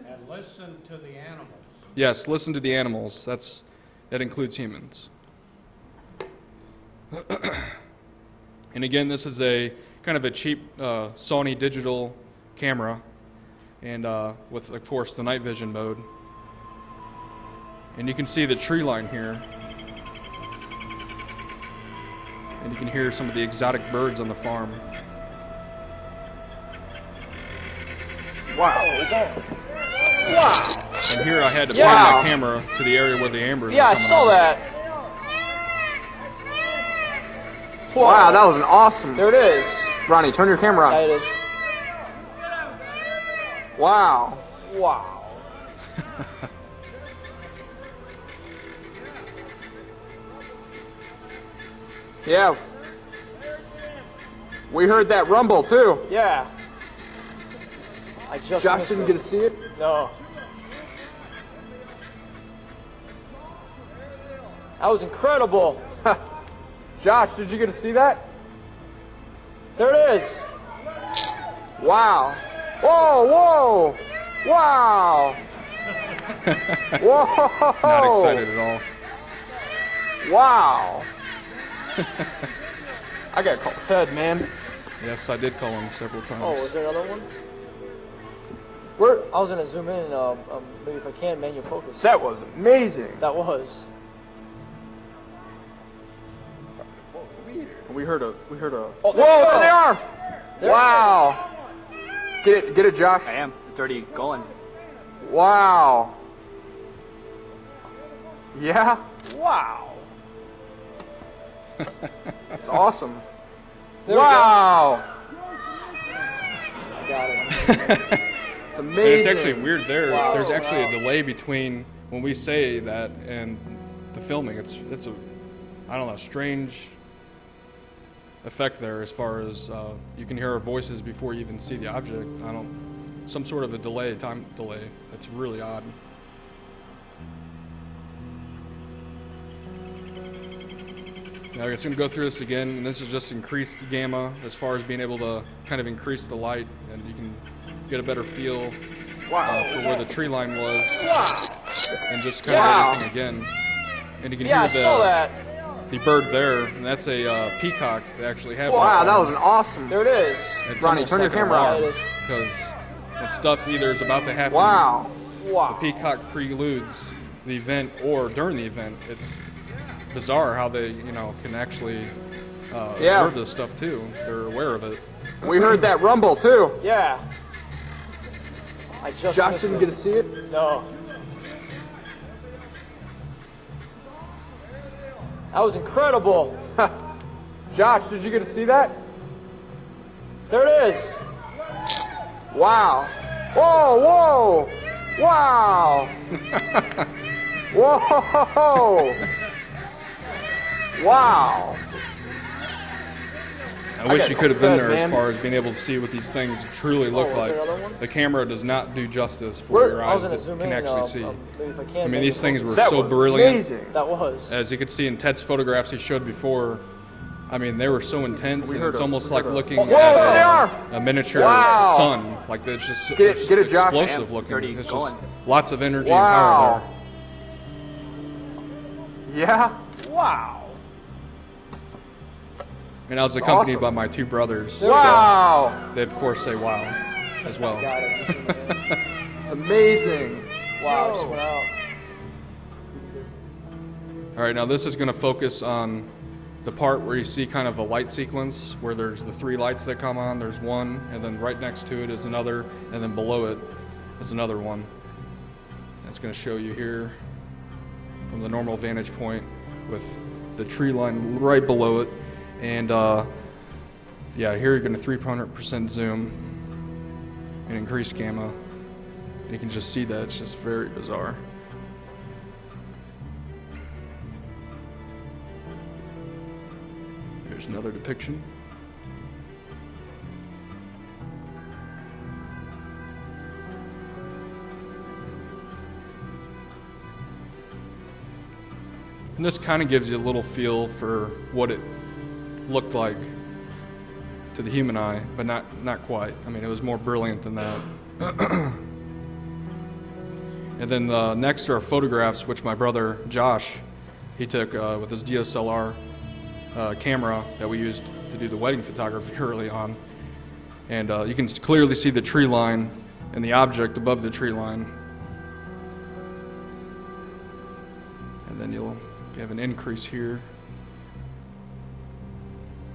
And listen to the animals. Yes, listen to the animals. That includes humans. And again, this is a kind of a cheap Sony digital camera, and with, of course, the night vision mode. And you can see the tree line here. And you can hear some of the exotic birds on the farm. Wow. Wow. And here I had to point my camera to the area where the ambers were Yeah, I coming saw out. that. Wow, that was an awesome. There it is. Ronnie, turn your camera on. There it is. Wow. Wow. Yeah. We heard that rumble too. Yeah. Josh didn't get to see it? No. That was incredible. Josh, did you get to see that? There it is. Wow. Whoa, whoa. Wow. Whoa. Not excited at all. Wow. I gotta call Ted, man. Yes, I did call him several times. Oh, was there another one? I was gonna zoom in and maybe if I can, manual focus. That was amazing. That was. We heard a. Oh, whoa! There they are! Wow! Get it, Josh. I am. It's already going. Wow. Yeah. Wow. It's awesome. Wow. I got it. It's amazing. And it's actually weird there. Wow. There's actually a delay between when we say that and the filming. It's a, I don't know, strange effect there as far as you can hear our voices before you even see the object. Some sort of a delay, time delay. It's really odd. Now it's going to go through this again, and this is just increased gamma as far as being able to kind of increase the light, and you can get a better feel for where the tree line was, and just kind of everything again. And you can hear the bird there, and that's a peacock they actually have. Wow, that was an awesome. There it is. It's Ronnie, turn your camera on. Because when stuff either is about to happen, Wow. the peacock preludes the event, or during the event. It's bizarre how they, can actually observe this stuff too. They're aware of it. We heard that rumble too. Yeah. Josh didn't get to see it? No. That was incredible. Josh, did you get to see that? There it is. Wow. Whoa, whoa. Wow. Whoa. Wow. I wish you could have been there as far as being able to see what these things truly look like. The camera does not do justice for your eyes that can actually see. I mean, these things were so brilliant. That was. As you could see in Ted's photographs he showed before, I mean, they were so intense, and it's almost like looking at a miniature sun. Like, it's just explosive looking. It's just lots of energy and power there. Yeah? Wow. And I was accompanied by my two brothers. Wow. So they, of course, say wow as well. It's amazing. Wow, just went out. All right, now this is going to focus on the part where you see kind of a light sequence, where there's the three lights that come on. There's one, and then right next to it is another, and then below it is another one. It's going to show you here from the normal vantage point with the tree line right below it. And yeah, here you're going to 300% zoom and increase gamma. And you can just see that. It's just very bizarre. Here's another depiction. And this kind of gives you a little feel for what it looked like to the human eye, but not quite. I mean, it was more brilliant than that. And then next are photographs, which my brother Josh, he took with his DSLR camera that we used to do the wedding photography early on. And you can clearly see the tree line and the object above the tree line. You have an increase here.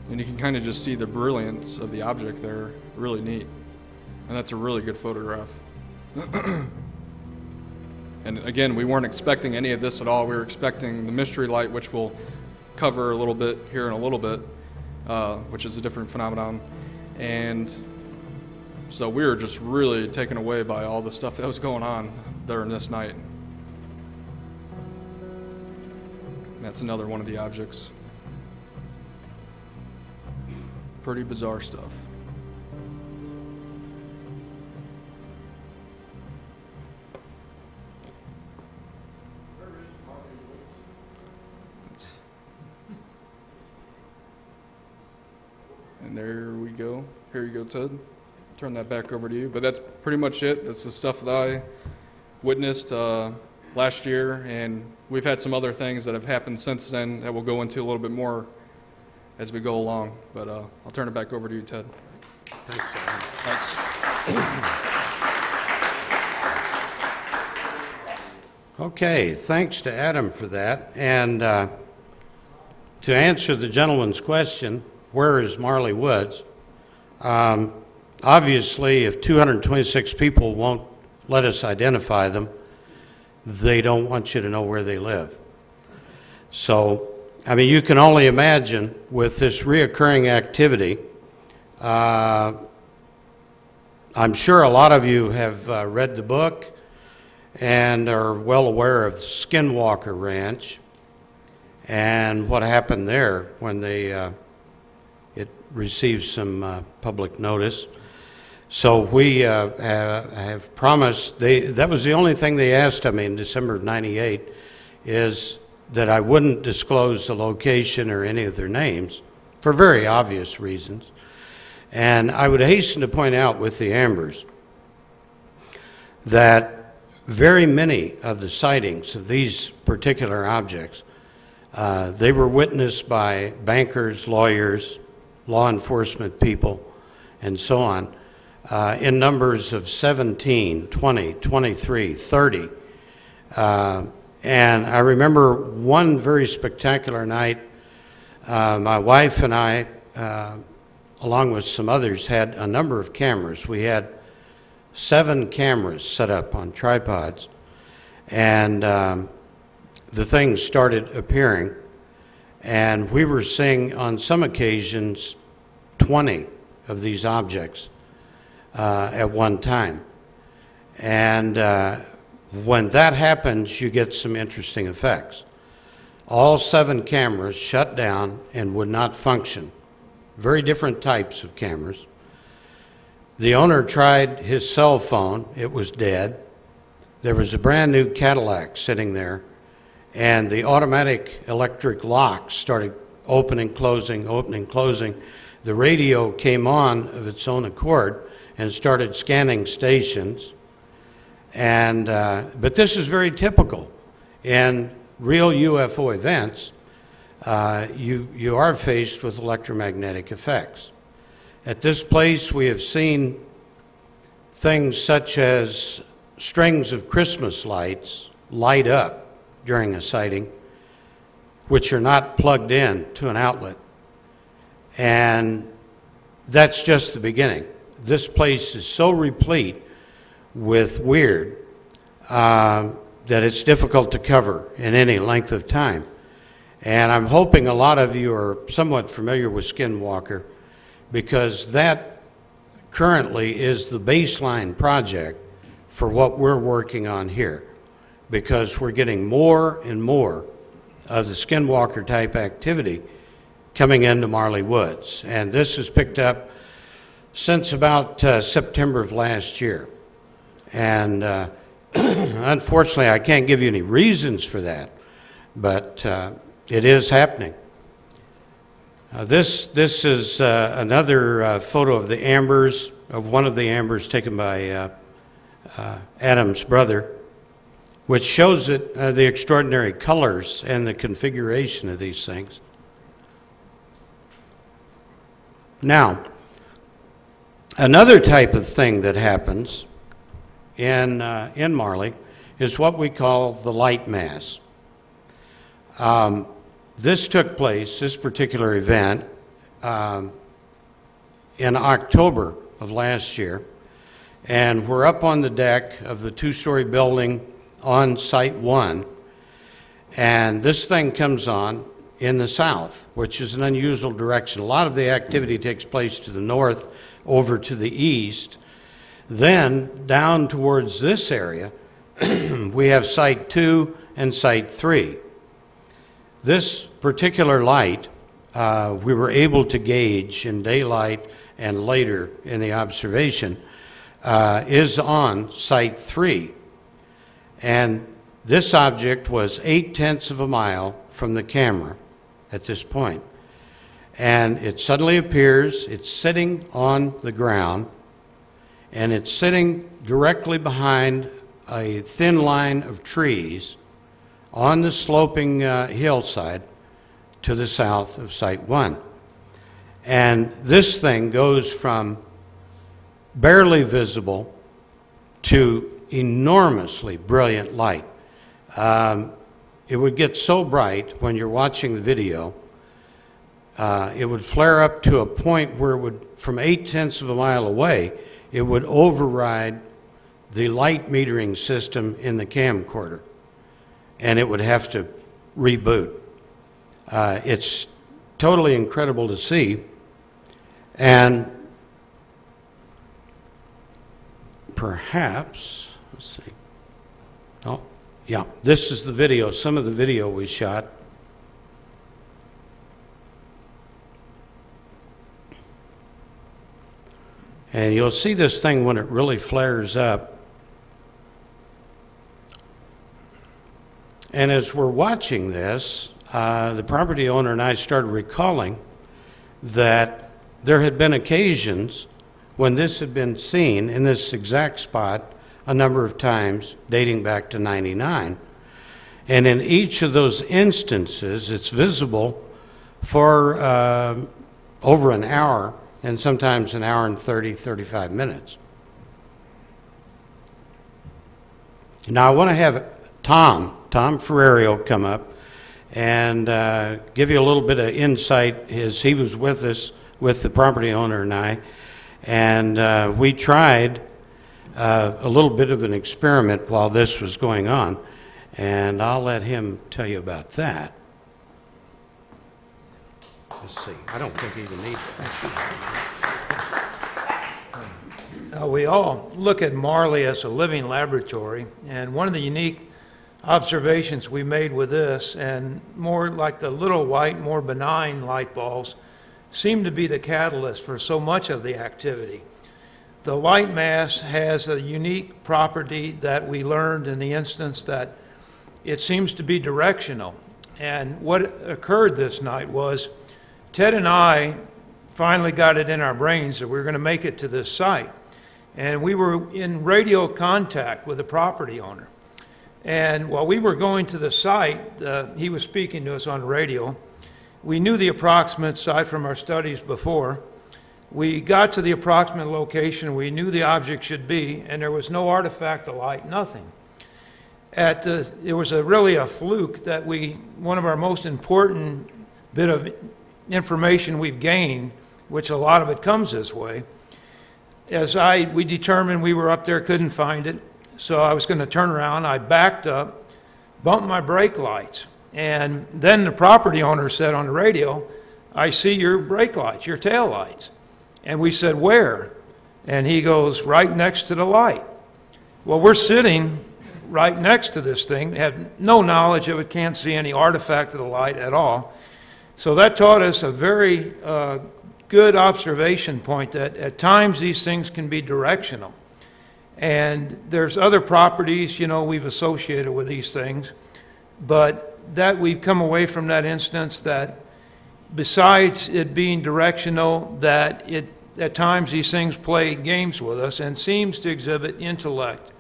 And you can kind of just see the brilliance of the object there. Really neat. And that's a really good photograph. And again, we weren't expecting any of this at all. We were expecting the mystery light, which we'll cover a little bit here in a little bit, which is a different phenomenon. And so we were just really taken away by all the stuff that was going on during this night. And that's another one of the objects. Pretty bizarre stuff. And there we go. Here you go, Ted. Turn that back over to you. But that's pretty much it. That's the stuff that I witnessed last year, and we've had some other things that have happened since then that we'll go into a little bit more as we go along. But I'll turn it back over to you, Ted. Thanks, Adam. Thanks. Okay, thanks to Adam for that. And to answer the gentleman's question, where is Marley Woods? Obviously, if 226 people won't let us identify them, they don't want you to know where they live. So, I mean, you can only imagine with this reoccurring activity. I'm sure a lot of you have read the book and are well aware of the Skinwalker Ranch and what happened there when they it received some public notice. So we have promised, that was the only thing they asked of me in December of '98, is that I wouldn't disclose the location or any of their names for very obvious reasons. And I would hasten to point out with the Ambers that very many of the sightings of these particular objects, they were witnessed by bankers, lawyers, law enforcement people, and so on, in numbers of 17, 20, 23, 30. And I remember one very spectacular night, my wife and I, along with some others, had a number of cameras. We had 7 cameras set up on tripods, and the things started appearing, and we were seeing on some occasions 20 of these objects at one time. And when that happens, you get some interesting effects. All 7 cameras shut down and would not function. Very different types of cameras. The owner tried his cell phone. It was dead. There was a brand new Cadillac sitting there, and the automatic electric locks started opening, closing, opening, closing. The radio came on of its own accord and started scanning stations. And but this is very typical. In real UFO events, you are faced with electromagnetic effects. At this place, we have seen things such as strings of Christmas lights light up during a sighting, which are not plugged in to an outlet. And that's just the beginning. This place is so replete with weird that it's difficult to cover in any length of time. And I'm hoping a lot of you are somewhat familiar with Skinwalker, because that currently is the baseline project for what we're working on here, because we're getting more and more of the Skinwalker type activity coming into Marley Woods. And this has picked up since about September of last year. And unfortunately, I can't give you any reasons for that, but it is happening. This is another photo of the ambers, of one of the ambers taken by Adam's brother, which shows it, the extraordinary colors and the configuration of these things. Now, another type of thing that happens in Marley is what we call the light mass. This took place, this particular event, in October of last year, and we're up on the deck of the two-story building on Site 1, and this thing comes on in the south, which is an unusual direction. A lot of the activity takes place to the north, over to the east. Then, down towards this area, we have Site 2 and Site 3. This particular light, we were able to gauge in daylight and later in the observation, is on Site 3. And this object was 0.8 of a mile from the camera at this point. And it suddenly appears, it's sitting on the ground, and it's sitting directly behind a thin line of trees on the sloping hillside to the south of Site 1. And this thing goes from barely visible to enormously brilliant light. It would get so bright when you're watching the video, it would flare up to a point where it would, from 0.8 of a mile away, it would override the light metering system in the camcorder, and it would have to reboot. It's totally incredible to see, and perhaps, let's see, oh, yeah, this is the video, some of the video we shot. And you'll see this thing when it really flares up. And as we're watching this, the property owner and I started recalling that there had been occasions when this had been seen in this exact spot a number of times dating back to '99. And in each of those instances, it's visible for over an hour, and sometimes an hour and 30, 35 minutes. Now I want to have Tom Ferrario come up and give you a little bit of insight, as he was with us, with the property owner and I, and we tried a little bit of an experiment while this was going on, and I'll let him tell you about that. Let's see, I don't think he even needs that. We all look at Marley as a living laboratory, and one of the unique observations we made with this, and more like the little white, more benign light balls, seem to be the catalyst for so much of the activity. The light mass has a unique property that we learned in the instance that it seems to be directional. And what occurred this night was Ted and I finally got it in our brains that we were going to make it to this site. And we were in radio contact with the property owner. And while we were going to the site, he was speaking to us on radio. We knew the approximate site from our studies before. We got to the approximate location we knew the object should be, and there was no artifact of light, nothing. It was really a fluke that one of our most important bit of information we've gained, which a lot of it comes this way, we determined we were up there, couldn't find it, so I was going to turn around. I backed up, bumped my brake lights, and then the property owner said on the radio, "I see your brake lights, your tail lights." And we said, "Where?" And he goes, "Right next to the light." Well, we're sitting right next to this thing, have no knowledge of it, can't see any artifact of the light at all. So that taught us a very good observation point that at times these things can be directional. And there's other properties, we've associated with these things, but that we've come away from that instance that besides it being directional, that at times these things play games with us and seems to exhibit intellect.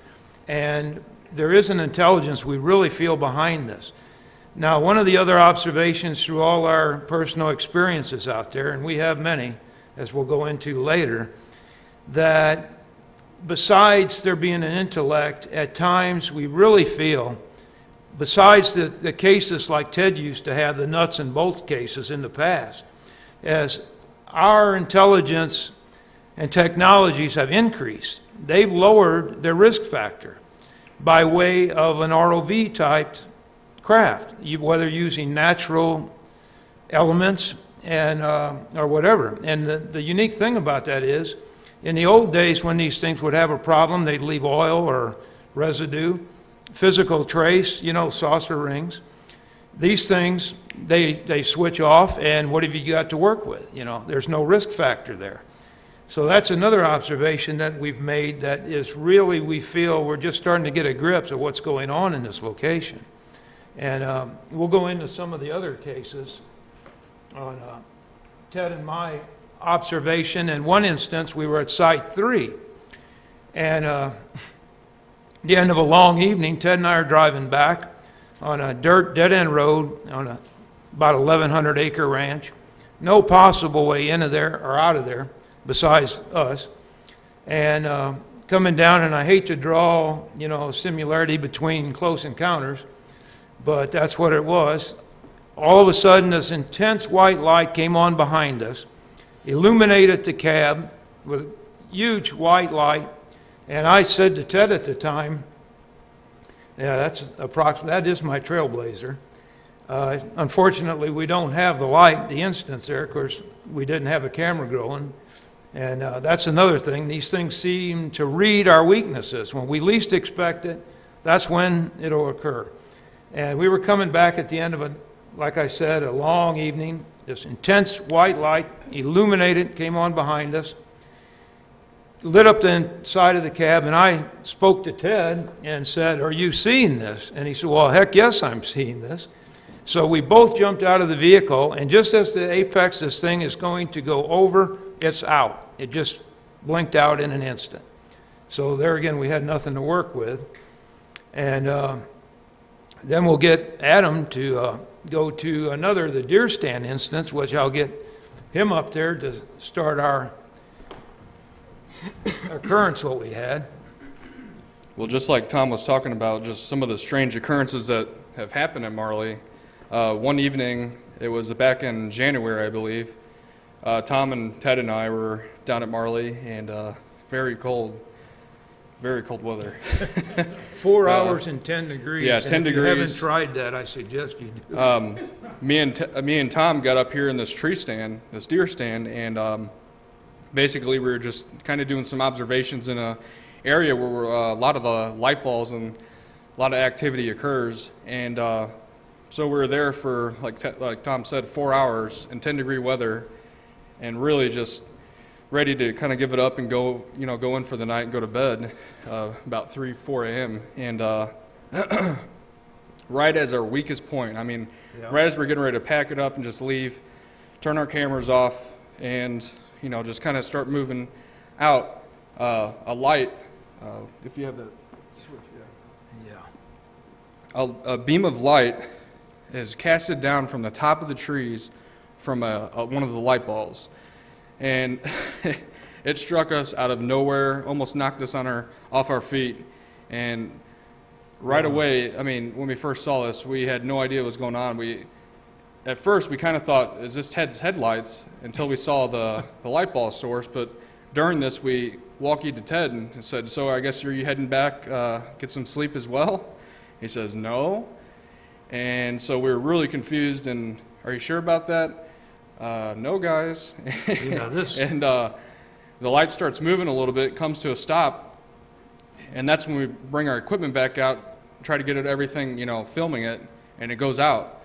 And there is an intelligence we really feel behind this. Now, one of the other observations through all our personal experiences out there, and we have many, as we'll go into later, that besides there being an intellect, at times we really feel besides the cases like Ted used to have, the nuts and bolts cases in the past, as our intelligence and technologies have increased, they've lowered their risk factor by way of an ROV type craft, whether using natural elements and or whatever. And the unique thing about that is, in the old days when these things would have a problem, they'd leave oil or residue, physical trace, you know, saucer rings. These things, they switch off, and what have you got to work with? You know, there's no risk factor there. So that's another observation that we've made that is really, we feel we're just starting to get a grip of what's going on in this location. And we'll go into some of the other cases on Ted and my observation. In one instance, we were at Site 3, and the end of a long evening, Ted and I are driving back on a dirt dead-end road on a about 1,100-acre ranch. No possible way into there or out of there besides us. And coming down, and I hate to draw, you know, similarity between Close Encounters, but that's what it was. All of a sudden, this intense white light came on behind us, illuminated the cab with huge white light. And I said to Ted at the time, yeah, that is my Trailblazer. Unfortunately, we don't have the light, the instance there. Of course, we didn't have a camera going. And that's another thing. These things seem to read our weaknesses. When we least expect it, that's when it'll occur. And we were coming back at the end of like I said, a long evening. This intense white light illuminated, came on behind us, lit up the inside of the cab, and I spoke to Ted and said, "Are you seeing this?" And he said, "Well, heck yes, I'm seeing this." So we both jumped out of the vehicle, and just as the apex, this thing is going to go over, it's out. It just blinked out in an instant. So there again, we had nothing to work with. And then we'll get Adam to go to the deer stand instance, which I'll get him up there to start our occurrence, what we had. Well, just like Tom was talking about, just some of the strange occurrences that have happened at Marley. One evening, it was back in January, I believe, Tom and Ted and I were down at Marley, and very cold weather. 4 hours and 10 degrees. Yeah, 10 degrees. If you haven't tried that, I suggest you do. Me and Tom got up here in this deer stand, and basically we were just kind of doing some observations in a area where a lot of the light balls and a lot of activity occurs. And so we were there for, like Tom said, 4 hours in 10-degree weather, and really just ready to kind of give it up and go in for the night and go to bed about 3, 4 a.m. And right as our weakest point, I mean, right as we're getting ready to pack it up and just leave, turn our cameras off, and just kind of start moving out, a light, if you have that switch, a beam of light is casted down from the top of the trees from one of the light balls. And it struck us out of nowhere, almost knocked us off our feet. And right away, I mean, when we first saw this, we had no idea what was going on. At first, we kind of thought, is this Ted's headlights, until we saw the light ball source. But during this, we walkied to Ted and said, "So I guess you heading back, get some sleep as well?" He says, "No." And so we were really confused, and "Are you sure about that?" "No, guys." And the light starts moving a little bit, comes to a stop, and that's when we bring our equipment back out, try to get everything, filming it, and it goes out.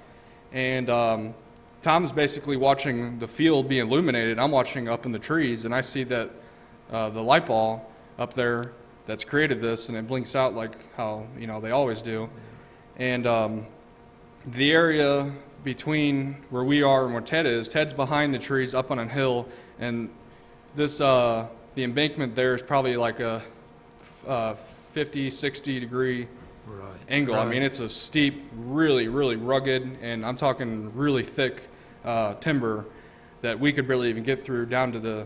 And Tom's basically watching the field be illuminated. I'm watching up in the trees, and I see that the light ball up there that's created this, and it blinks out like how they always do. And the area between where we are and where Ted is, Ted's behind the trees up on a hill, and this the embankment there is probably like a 50, 60 degree angle. Right. I mean, it's a steep, really, really rugged, and I'm talking really thick timber that we could barely even get through down to the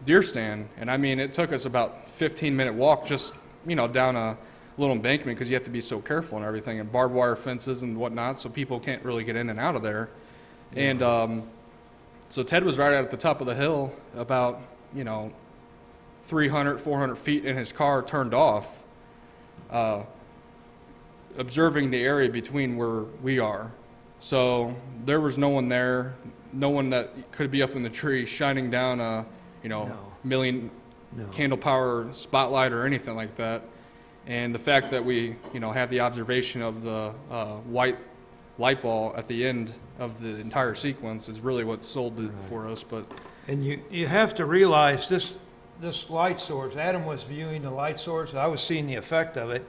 deer stand. And I mean, it took us about 15-minute walk just down little embankment because you have to be so careful and everything, and barbed wire fences and whatnot, so people can't really get in and out of there. And so Ted was right at the top of the hill, about 300, 400 feet in his car, turned off, observing the area between where we are. So there was no one there, no one that could be up in the tree shining down a million candle power spotlight or anything like that. And the fact that we have the observation of the white light ball at the end of the entire sequence is really what sold it for us. And you have to realize this light source, Adam was viewing the light source, I was seeing the effect of it,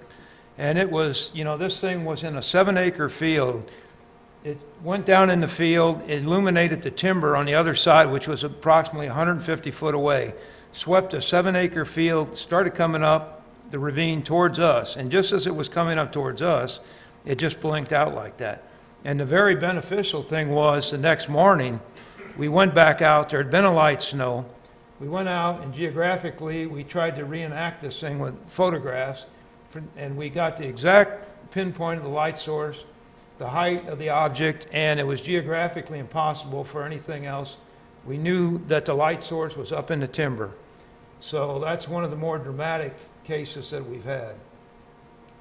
and it was, this thing was in a 7-acre field. It went down in the field, it illuminated the timber on the other side, which was approximately 150 foot away, swept a 7-acre field, started coming up the ravine towards us, and just as it was coming up towards us, it just blinked out like that. And the very beneficial thing was the next morning, we went back out, there had been a light snow, we went out and geographically we tried to reenact this thing with photographs, and we got the exact pinpoint of the light source, the height of the object, and it was geographically impossible for anything else. We knew that the light source was up in the timber. So that's one of the more dramatic cases that we've had.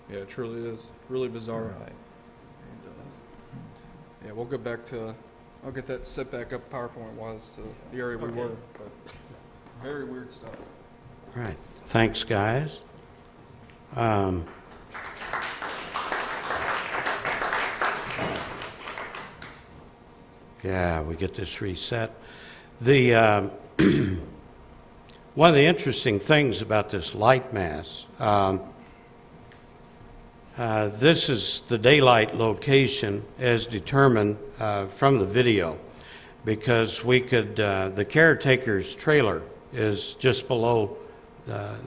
Yeah, it truly is. Really bizarre. Right. And, yeah, we'll go back to, I'll get that set back up PowerPoint-wise to the area we were. But very weird stuff. All right. Thanks, guys. Yeah, we get this reset. The one of the interesting things about this light mass, this is the daylight location as determined from the video, because we could, the caretaker's trailer is just below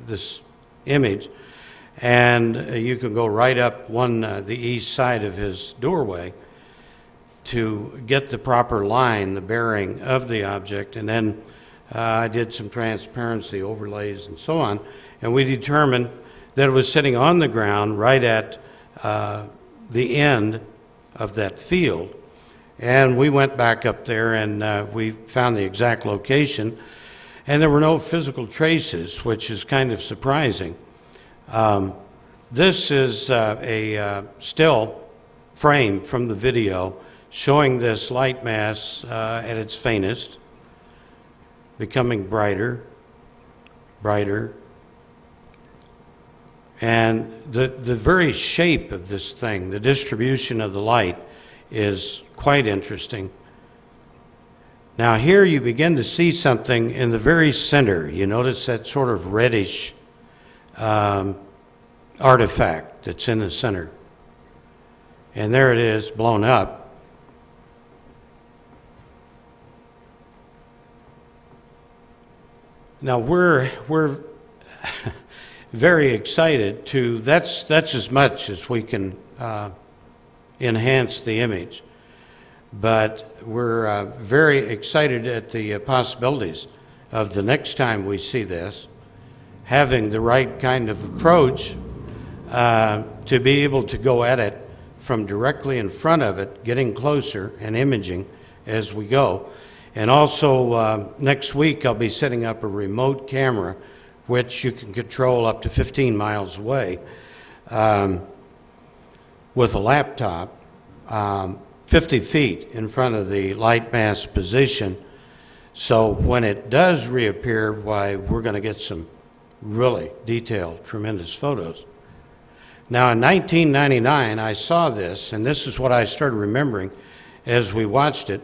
this image, and you can go right up the east side of his doorway to get the proper line, the bearing of the object, and then I did some transparency overlays and so on, and we determined that it was sitting on the ground right at the end of that field. And we went back up there and we found the exact location, and there were no physical traces, which is kind of surprising. This is a still frame from the video showing this light mass at its faintest, becoming brighter, brighter. And the very shape of this thing, the distribution of the light, is quite interesting. Now here you begin to see something in the very center. You notice that sort of reddish artifact that's in the center. And there it is, blown up. Now we're very excited to, that's as much as we can enhance the image. But we're very excited at the possibilities of the next time we see this, having the right kind of approach to be able to go at it from directly in front of it, getting closer and imaging as we go. And also next week I'll be setting up a remote camera which you can control up to 15 miles away with a laptop 50 feet in front of the light mass position. So when it does reappear, why, we're going to get some really detailed, tremendous photos. Now in 1999 I saw this, and this is what I started remembering as we watched it.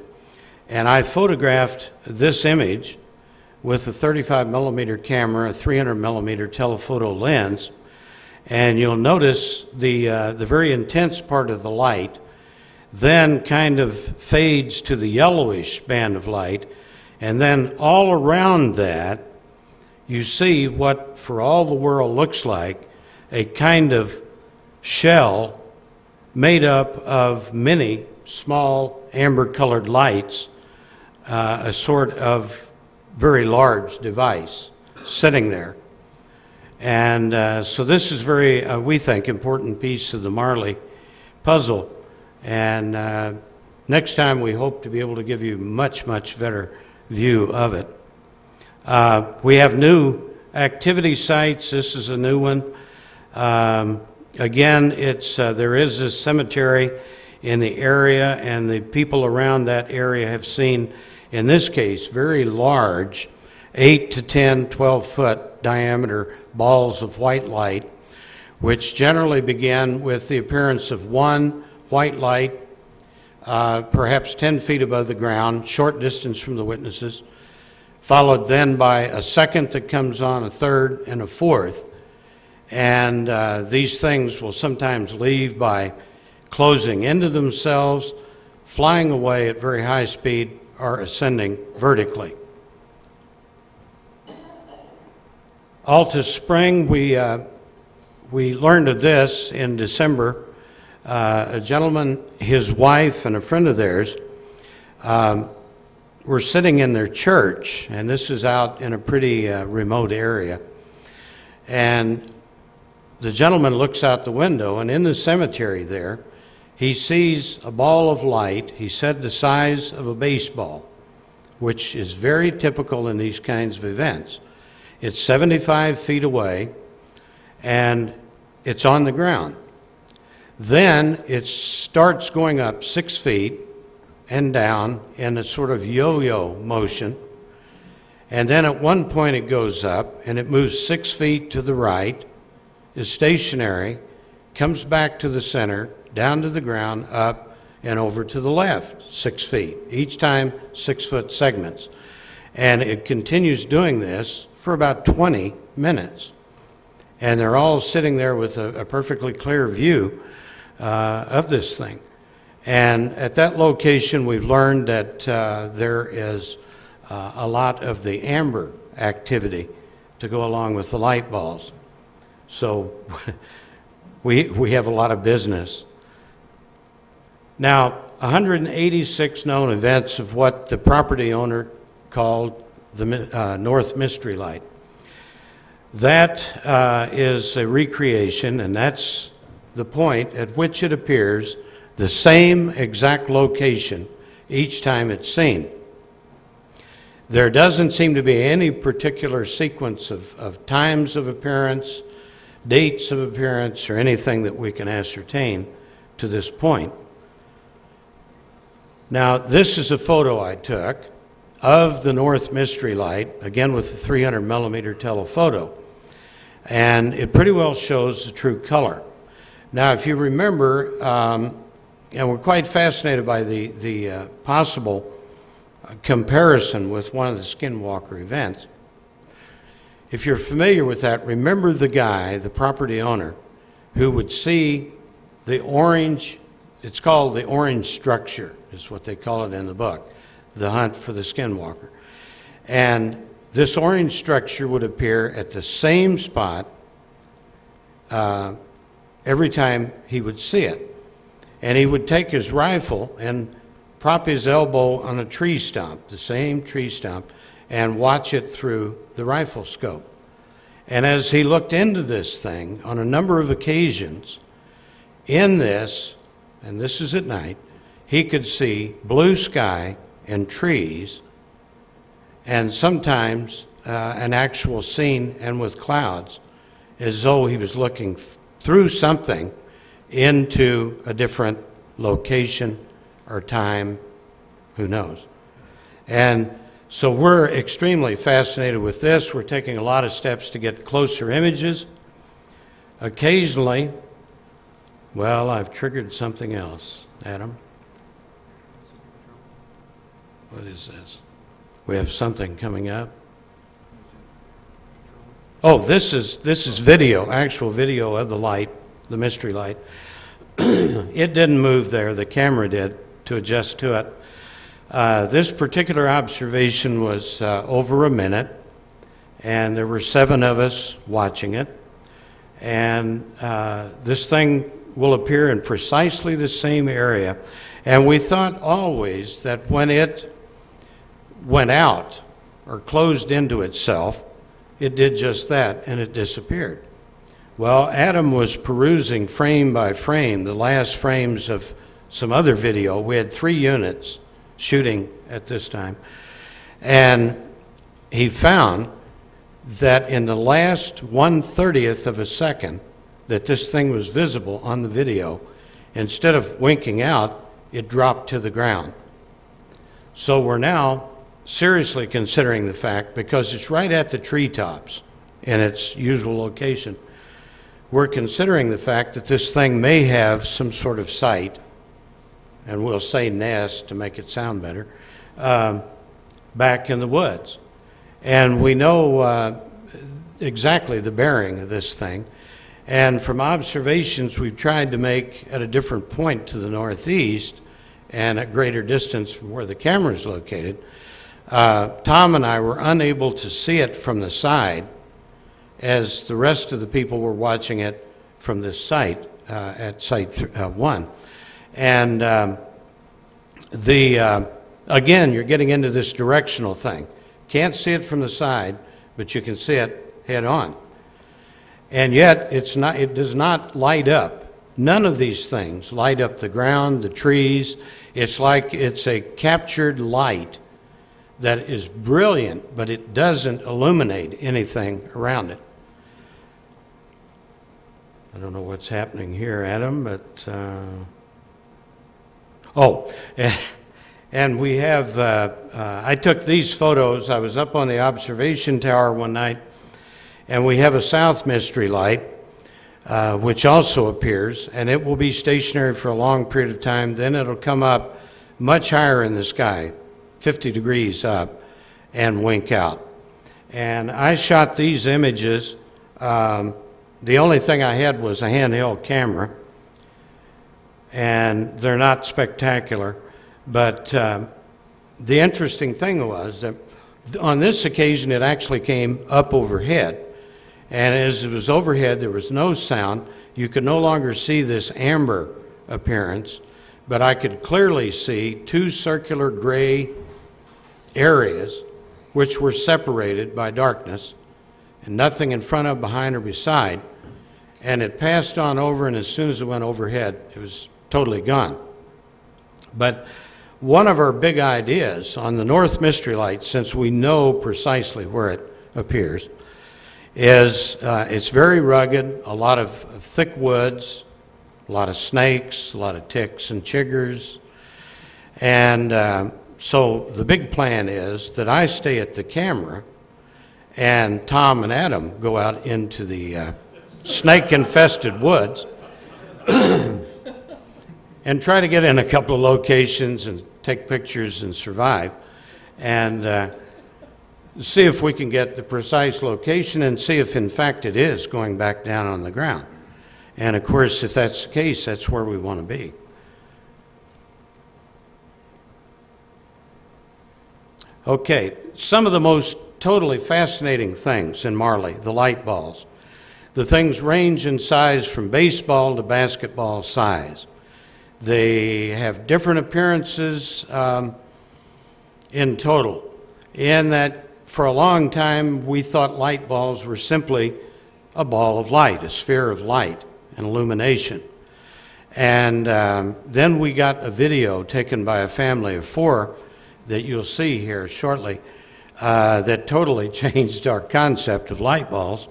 And I photographed this image with a 35 millimeter camera, a 300 millimeter telephoto lens, and you'll notice the very intense part of the light then kind of fades to the yellowish band of light, and then all around that you see what for all the world looks like a kind of shell made up of many small amber colored lights, a sort of very large device sitting there. And so this is very, we think, important piece of the Marley puzzle. And next time we hope to be able to give you much, much better view of it. We have new activity sites. This is a new one. Again, there is a cemetery in the area, and the people around that area have seen, in this case, very large 8 to 10, 12-foot diameter balls of white light, which generally begin with the appearance of one white light, perhaps 10 feet above the ground, short distance from the witnesses, followed then by a second that comes on, a third, and a fourth. And these things will sometimes leave by closing into themselves, flying away at very high speed, or ascending vertically. Alta Spring, we learned of this in December. A gentleman, his wife, and a friend of theirs were sitting in their church, and this is out in a pretty remote area. And the gentleman looks out the window, and in the cemetery there, he sees a ball of light, he said the size of a baseball, which is very typical in these kinds of events. It's 75 feet away, and it's on the ground. Then it starts going up 6 feet and down in a sort of yo-yo motion. And then at one point it goes up, and it moves 6 feet to the right, is stationary, comes back to the center, down to the ground, up, and over to the left, 6 feet. Each time 6-foot segments. And it continues doing this for about 20 minutes. And they're all sitting there with a perfectly clear view of this thing. And at that location, we've learned that there is a lot of the amber activity to go along with the light balls. So we have a lot of business. Now, 186 known events of what the property owner called the North Mystery Light. That is a recreation, and that's the point at which it appears, the same exact location each time it's seen. There doesn't seem to be any particular sequence of times of appearance, dates of appearance, or anything that we can ascertain to this point. Now, this is a photo I took of the North Mystery Light, again with the 300 millimeter telephoto. And it pretty well shows the true color. Now, if you remember, and we're quite fascinated by the possible comparison with one of the Skinwalker events. If you're familiar with that, remember the guy, the property owner, who would see the orange, it's called the orange structure, is what they call it in the book, The Hunt for the Skinwalker. And this orange structure would appear at the same spot every time he would see it. And he would take his rifle and prop his elbow on a tree stump, the same tree stump, and watch it through the rifle scope. And as he looked into this thing on a number of occasions, in this, and this is at night, he could see blue sky and trees, and sometimes an actual scene and with clouds, as though he was looking through something into a different location or time, who knows. And so we're extremely fascinated with this. We're taking a lot of steps to get closer images. Occasionally, well, I've triggered something else. Adam? What is this? We have something coming up. Oh, this is video, actual video of the light, the mystery light. It didn't move there, the camera did, to adjust to it. This particular observation was over a minute, and there were 7 of us watching it. And this thing will appear in precisely the same area. And we thought always that when it went out or closed into itself, it did just that, and it disappeared. Well, Adam was perusing frame by frame the last frames of some other video. We had 3 units shooting at this time, and he found that in the last 1/30th of a second that this thing was visible on the video, instead of winking out, it dropped to the ground. So we're now seriously considering the fact, because it's right at the treetops in its usual location, we're considering the fact that this thing may have some sort of site, and we'll say nest to make it sound better, back in the woods. And we know exactly the bearing of this thing. And from observations we've tried to make at a different point to the northeast and at greater distance from where the camera is located, Tom and I were unable to see it from the side as the rest of the people were watching it from this site, at site 1. And again, you're getting into this directional thing. Can't see it from the side, but you can see it head on. And yet, it does not light up. None of these things light up the ground, the trees. It's like it's a captured light that is brilliant, but it doesn't illuminate anything around it. I don't know what's happening here, Adam, but... and we have... I took these photos. I was up on the observation tower one night, and we have a south mystery light, which also appears, and it will be stationary for a long period of time. Then it'll come up much higher in the sky, 50 degrees up, and wink out. And I shot these images. The only thing I had was a handheld camera, and they're not spectacular. But the interesting thing was that on this occasion it actually came up overhead. And as it was overhead, there was no sound. You could no longer see this amber appearance, but I could clearly see 2 circular gray areas which were separated by darkness, and nothing in front of, behind, or beside. And it passed on over, and as soon as it went overhead, it was totally gone. But one of our big ideas on the North Mystery Light, since we know precisely where it appears, is it's very rugged, a lot of thick woods, a lot of snakes, a lot of ticks and chiggers. And so the big plan is that I stay at the camera and Tom and Adam go out into the snake-infested woods and try to get in a couple of locations and take pictures and survive, and see if we can get the precise location and see if in fact it is going back down on the ground. And of course, if that's the case, that's where we want to be. Okay, some of the most totally fascinating things in Marley, the light balls. The things range in size from baseball to basketball size. They have different appearances in total, in that for a long time we thought light balls were simply a ball of light, a sphere of light and illumination. And then we got a video taken by a family of 4 that you'll see here shortly that totally changed our concept of light balls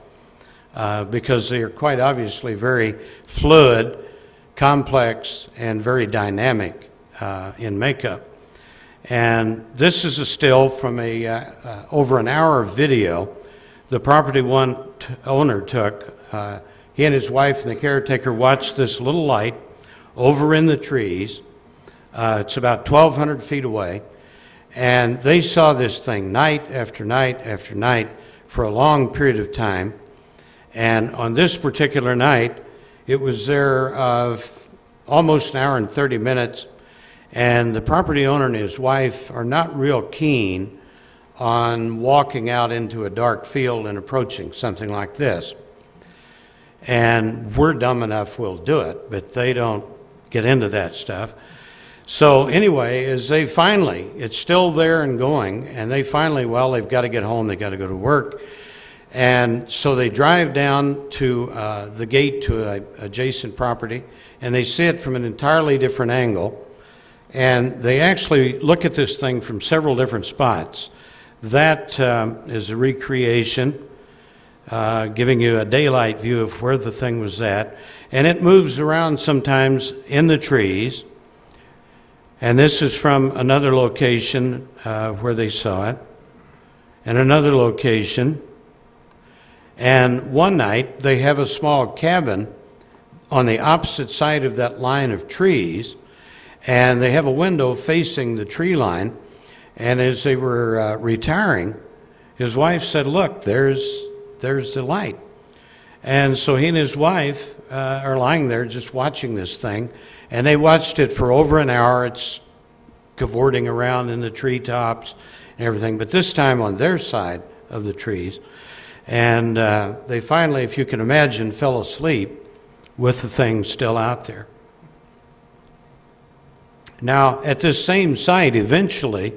because they are quite obviously very fluid, complex, and very dynamic in makeup. And this is a still from a over an hour of video the property owner took. He and his wife and the caretaker watched this little light over in the trees. It's about 1,200 feet away. And they saw this thing night after night after night for a long period of time. And on this particular night, it was there almost an hour and 30 minutes. And the property owner and his wife are not real keen on walking out into a dark field and approaching something like this. And we're dumb enough we'll do it, but they don't get into that stuff. So anyway, as they finally, it's still there and going, and they finally, well, they've got to get home, they've got to go to work. And so they drive down to the gate to an adjacent property, and they see it from an entirely different angle. And they actually look at this thing from several different spots. That is a recreation, giving you a daylight view of where the thing was at. And it moves around sometimes in the trees. And this is from another location where they saw it, and another location. And one night, they have a small cabin on the opposite side of that line of trees, and they have a window facing the tree line. And as they were retiring, his wife said, "Look, there's the light." And so he and his wife are lying there just watching this thing, and they watched it for over an hour. It's cavorting around in the treetops and everything, but this time on their side of the trees. And they finally, if you can imagine, fell asleep with the thing still out there. Now, at this same site, eventually,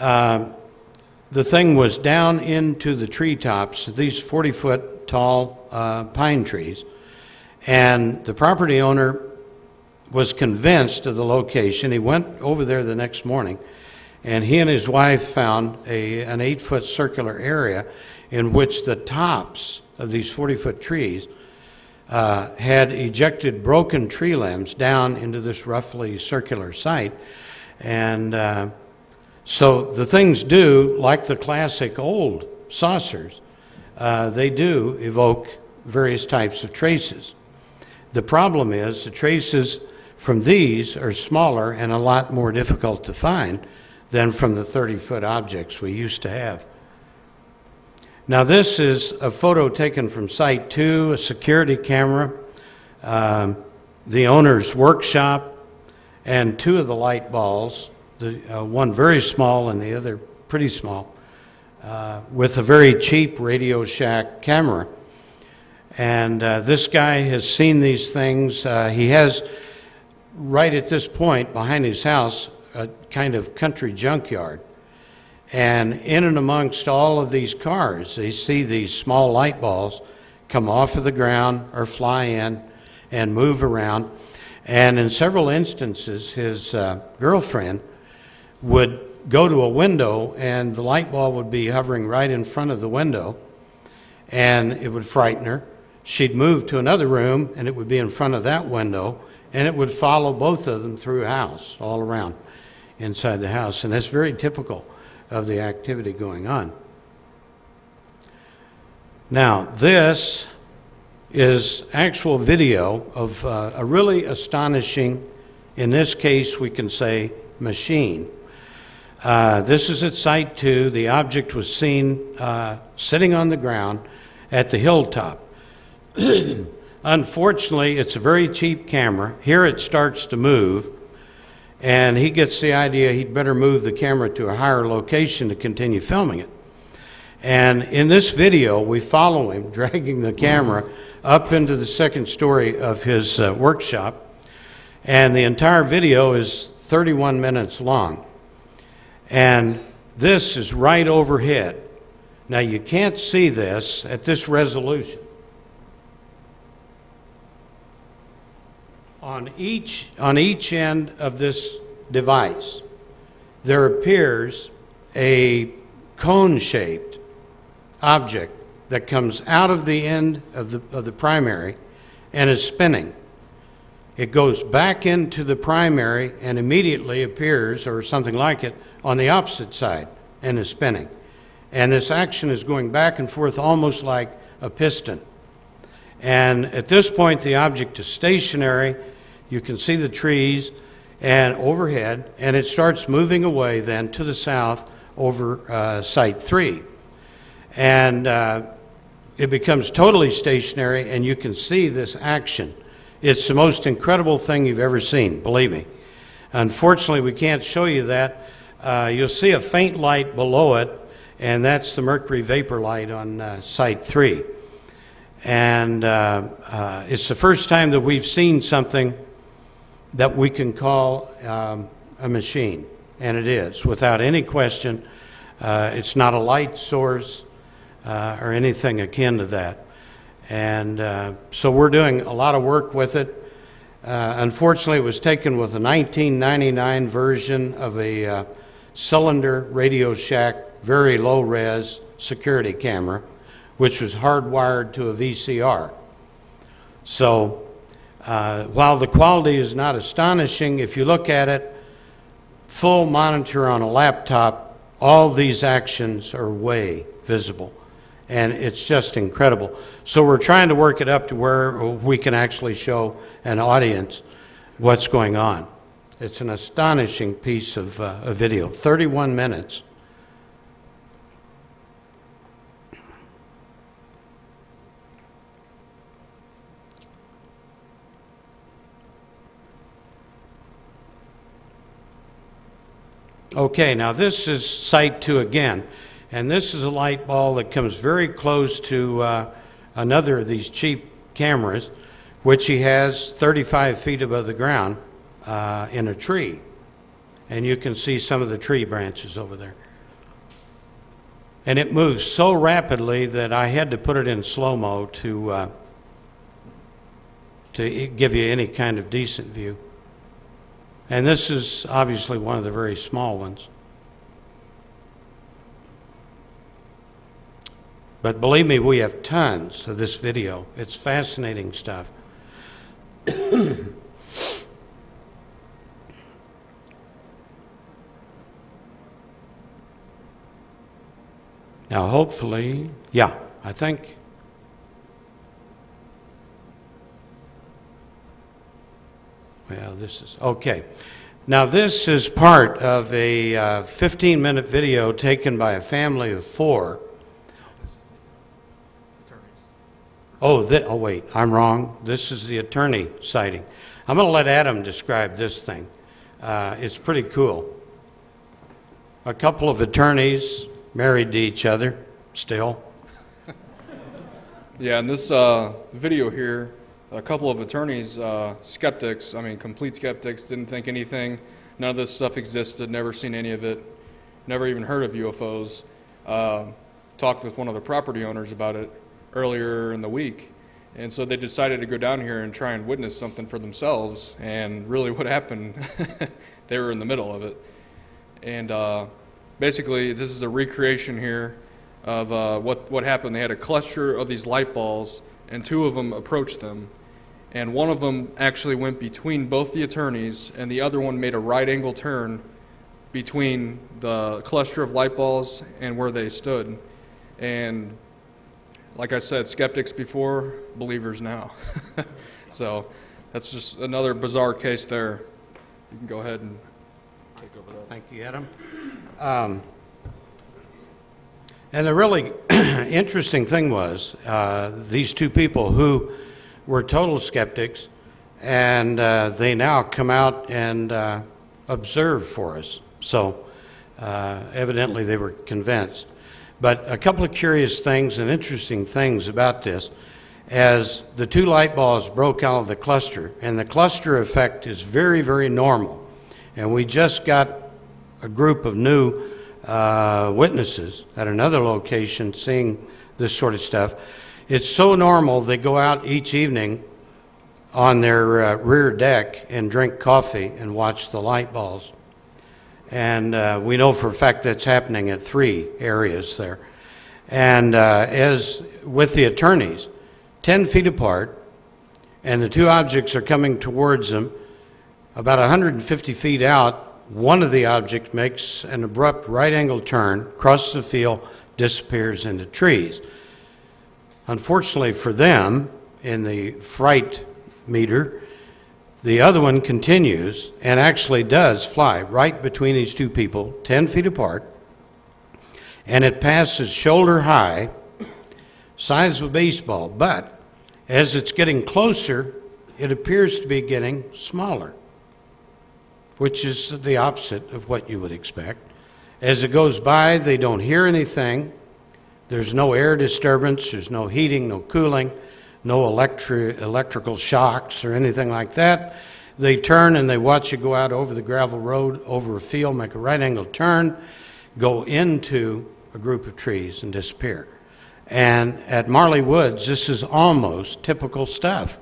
the thing was down into the treetops, these 40-foot tall pine trees, and the property owner was convinced of the location. He went over there the next morning, and he and his wife found an 8-foot circular area in which the tops of these 40-foot trees had ejected broken tree limbs down into this roughly circular site. And so the things do, like the classic old saucers, they do evoke various types of traces. The problem is the traces from these are smaller and a lot more difficult to find than from the 30-foot objects we used to have. Now, this is a photo taken from Site 2, a security camera, the owner's workshop, and 2 of the light balls, one very small and the other pretty small, with a very cheap Radio Shack camera. And this guy has seen these things. He has, right at this point, behind his house, a kind of country junkyard. And in and amongst all of these cars, they see these small light balls come off of the ground or fly in and move around. And in several instances, his girlfriend would go to a window and the light ball would be hovering right in front of the window, and it would frighten her. She'd move to another room and it would be in front of that window, and it would follow both of them through the house, all around inside the house. And that's very typical of the activity going on. Now, this is actual video of a really astonishing, in this case we can say, machine. This is at Site 2. The object was seen sitting on the ground at the hilltop. Unfortunately, it's a very cheap camera. Here it starts to move, and he gets the idea he'd better move the camera to a higher location to continue filming it. And in this video, we follow him dragging the camera up into the second story of his workshop, and the entire video is 31 minutes long. And this is right overhead. Now, you can't see this at this resolution. On each end of this device, there appears a cone-shaped object that comes out of the end of the primary and is spinning. It goes back into the primary and immediately appears, or something like it, on the opposite side and is spinning. And this action is going back and forth almost like a piston. And at this point, the object is stationary. You can see the trees and overhead, and it starts moving away then to the south over Site 3. And it becomes totally stationary, and you can see this action. It's the most incredible thing you've ever seen, believe me. Unfortunately, we can't show you that. You'll see a faint light below it, and that's the mercury vapor light on Site 3. And it's the first time that we've seen something that we can call a machine, and it is, without any question. It's not a light source. or anything akin to that. And so we're doing a lot of work with it. Unfortunately, it was taken with a 1999 version of a cylinder Radio Shack, very low-res security camera, which was hardwired to a VCR. So while the quality is not astonishing, if you look at it, full monitor on a laptop, all these actions are way visible. And it's just incredible. So we're trying to work it up to where we can actually show an audience what's going on. It's an astonishing piece of video, 31 minutes. Okay, now this is Site 2 again, and this is a light ball that comes very close to another of these cheap cameras, which he has 35 feet above the ground in a tree. And you can see some of the tree branches over there. And it moves so rapidly that I had to put it in slow-mo to give you any kind of decent view. And this is obviously one of the very small ones. But believe me, we have tons of this video. It's fascinating stuff. Now, hopefully, yeah, I think. Well, this is, okay. Now, this is part of a 15-minute video taken by a family of 4. Oh, wait, I'm wrong. This is the attorney sighting. I'm going to let Adam describe this thing. It's pretty cool. A couple of attorneys married to each other, still. Yeah, in this video here, a couple of attorneys, skeptics, I mean complete skeptics, didn't think anything, none of this stuff existed, never seen any of it, never even heard of UFOs, talked with one of the property owners about it earlier in the week, and so they decided to go down here and try and witness something for themselves, and really what happened, they were in the middle of it. And basically this is a recreation here of what happened. They had a cluster of these light balls, and 2 of them approached them. And one of them actually went between both the attorneys, and the other one made a right angle turn between the cluster of light balls and where they stood. And like I said, skeptics before, believers now. So that's just another bizarre case there. You can go ahead and take over that. Thank you, Adam. And the really interesting thing was these 2 people who were total skeptics, and they now come out and observe for us. So evidently they were convinced. But a couple of curious things and interesting things about this. As the 2 light balls broke out of the cluster, and the cluster effect is very, very normal. And we just got a group of new witnesses at another location seeing this sort of stuff. It's so normal, they go out each evening on their rear deck and drink coffee and watch the light balls. And we know for a fact that's happening at 3 areas there. And as with the attorneys, 10 feet apart, and the 2 objects are coming towards them, about 150 feet out, one of the objects makes an abrupt right angle turn, crosses the field, disappears into trees. Unfortunately for them, in the fright meter, the other one continues and actually does fly right between these 2 people, 10 feet apart, and it passes shoulder high, size of a baseball, but as it's getting closer, it appears to be getting smaller, which is the opposite of what you would expect. As it goes by, they don't hear anything. There's no air disturbance, there's no heating, no cooling, no electrical shocks or anything like that. They turn and they watch you go out over the gravel road, over a field, make a right angle turn, go into a group of trees and disappear. And at Marley Woods, this is almost typical stuff.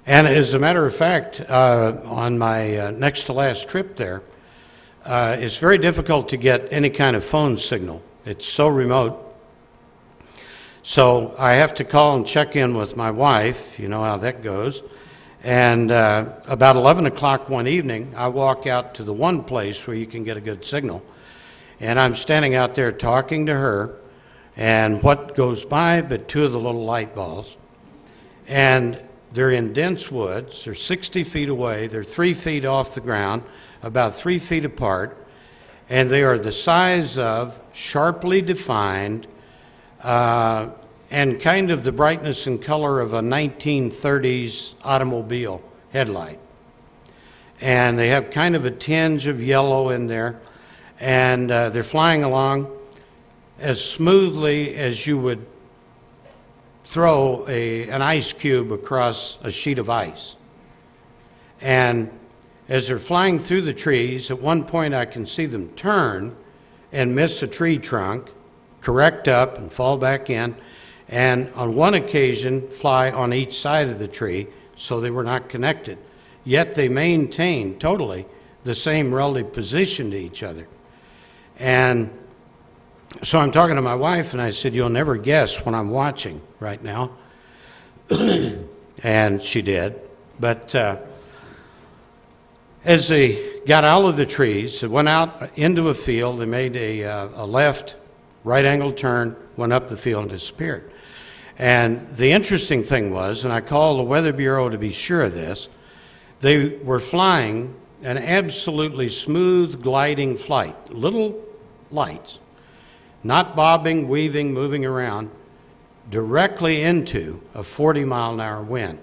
And as a matter of fact, on my next to last trip there, it's very difficult to get any kind of phone signal. It's so remote. So I have to call and check in with my wife. You know how that goes. And about 11 o'clock one evening, I walk out to the one place where you can get a good signal. And I'm standing out there talking to her. And what goes by but two of the little light balls. And they're in dense woods. They're 60 feet away. They're 3 feet off the ground, about 3 feet apart. And they are the size of, sharply defined, and kind of the brightness and color of a 1930s automobile headlight. And they have kind of a tinge of yellow in there. And they're flying along as smoothly as you would throw an ice cube across a sheet of ice. And as they're flying through the trees, at one point I can see them turn and miss a tree trunk, correct up and fall back in, and on one occasion fly on each side of the tree, so they were not connected. Yet they maintained totally the same relative position to each other. And so I'm talking to my wife, and I said, "You'll never guess what I'm watching right now." And she did. But as they got out of the trees, they went out into a field. They made a left, right-angle turn, went up the field, and disappeared. And the interesting thing was, and I called the Weather Bureau to be sure of this, they were flying an absolutely smooth, gliding flight, little lights, not bobbing, weaving, moving around, directly into a 40-mile-an-hour wind.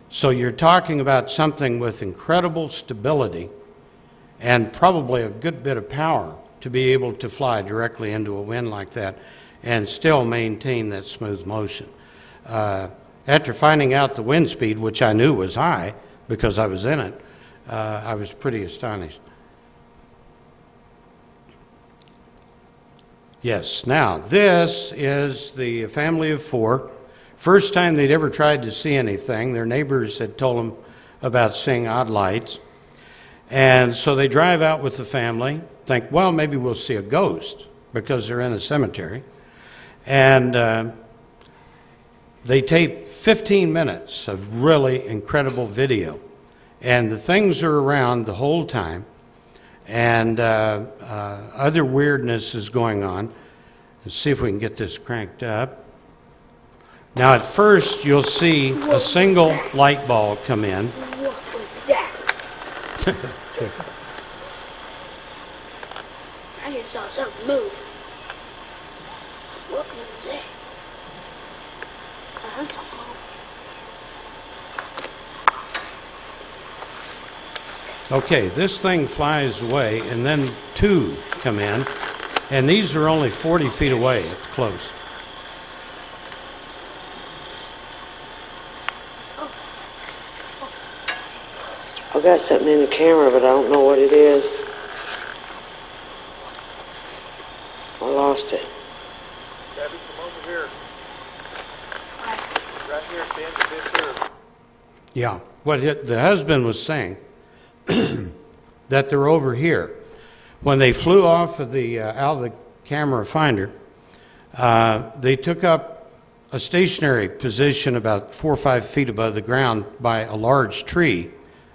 So you're talking about something with incredible stability and probably a good bit of power to be able to fly directly into a wind like that and still maintain that smooth motion. After finding out the wind speed, which I knew was high because I was in it, I was pretty astonished. Yes, now this is the family of four. First time they'd ever tried to see anything. Their neighbors had told them about seeing odd lights. And so they drive out with the family, think, well, maybe we'll see a ghost because they're in a cemetery. And they tape 15 minutes of really incredible video. And the things are around the whole time. And other weirdness is going on. Let's see if we can get this cranked up. Now at first you'll see a single light bulb come in. What was that? I just saw something move. What was that? Okay, this thing flies away, and then two come in, and these are only 40 feet away. It's close. I got something in the camera, but I don't know what it is. I lost it. Debbie, come over here. Right here, stand a bit here. Yeah, what the husband was saying, that they're over here. When they flew off of the out of the camera finder, they took up a stationary position about 4 or 5 feet above the ground by a large tree,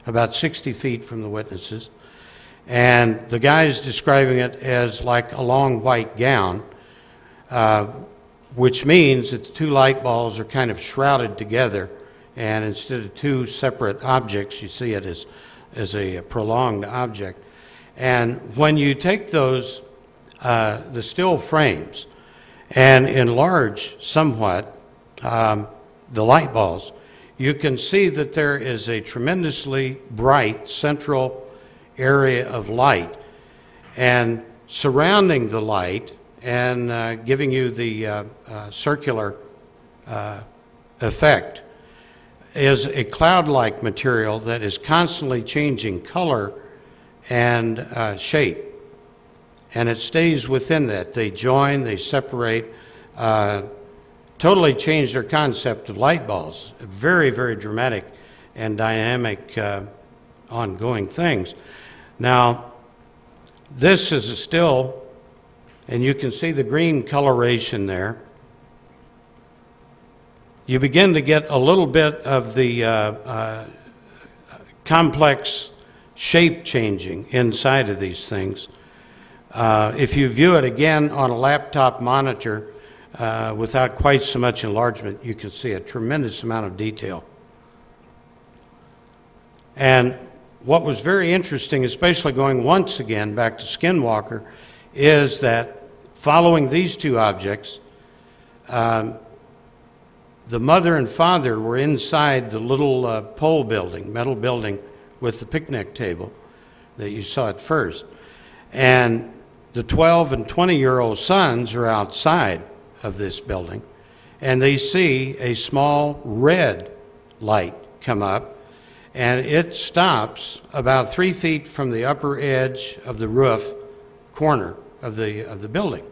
about 60 feet from the witnesses. And the guy's describing it as like a long white gown, which means that the two light balls are kind of shrouded together, and instead of two separate objects, you see it as a prolonged object. And when you take those, the still frames, and enlarge somewhat the light balls, you can see that there is a tremendously bright central area of light. And surrounding the light and giving you the circular effect is a cloud-like material that is constantly changing color and shape. And it stays within that. They join, they separate, totally changed their concept of light balls. Very, very dramatic and dynamic ongoing things. Now, this is a still, and you can see the green coloration there. You begin to get a little bit of the complex shape changing inside of these things. If you view it again on a laptop monitor without quite so much enlargement, you can see a tremendous amount of detail. And what was very interesting, especially going once again back to Skinwalker, is that following these two objects, the mother and father were inside the little pole building, metal building with the picnic table that you saw at first. And the 12 and 20-year-old sons are outside of this building, and they see a small red light come up, and it stops about 3 feet from the upper edge of the roof corner of the building.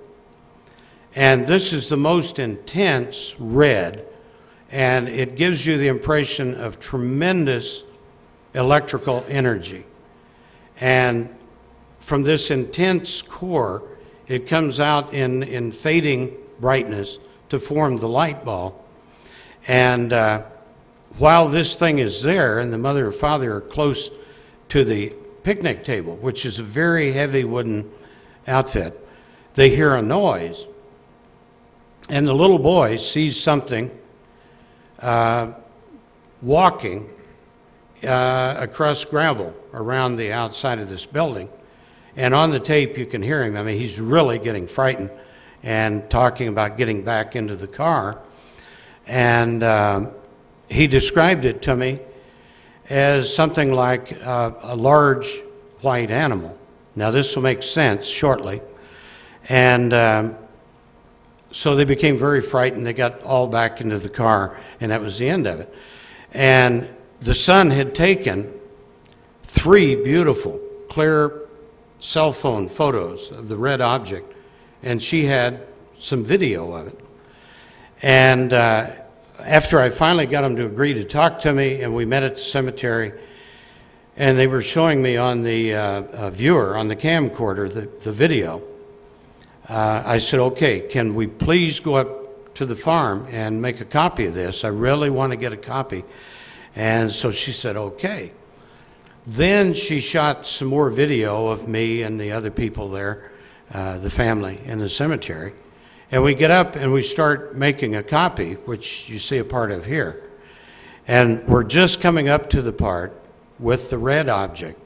And this is the most intense red, and it gives you the impression of tremendous electrical energy. And from this intense core, it comes out in fading brightness to form the light ball. And while this thing is there, and the mother and father are close to the picnic table, which is a very heavy wooden outfit, they hear a noise. And the little boy sees something walking across gravel around the outside of this building. And on the tape, you can hear him. I mean, he's really getting frightened and talking about getting back into the car. And he described it to me as something like a large white animal. Now, this will make sense shortly. And so they became very frightened. They got all back into the car, and that was the end of it. And the son had taken 3 beautiful, clear cell phone photos of the red object, and she had some video of it. And after I finally got them to agree to talk to me, and we met at the cemetery, and they were showing me on the viewer, on the camcorder, the video, I said, okay, can we please go up to the farm and make a copy of this? I really want to get a copy. And so she said, okay. Then she shot some more video of me and the other people there, the family in the cemetery. And we get up and we start making a copy, which you see a part of here. And we're just coming up to the part with the red object.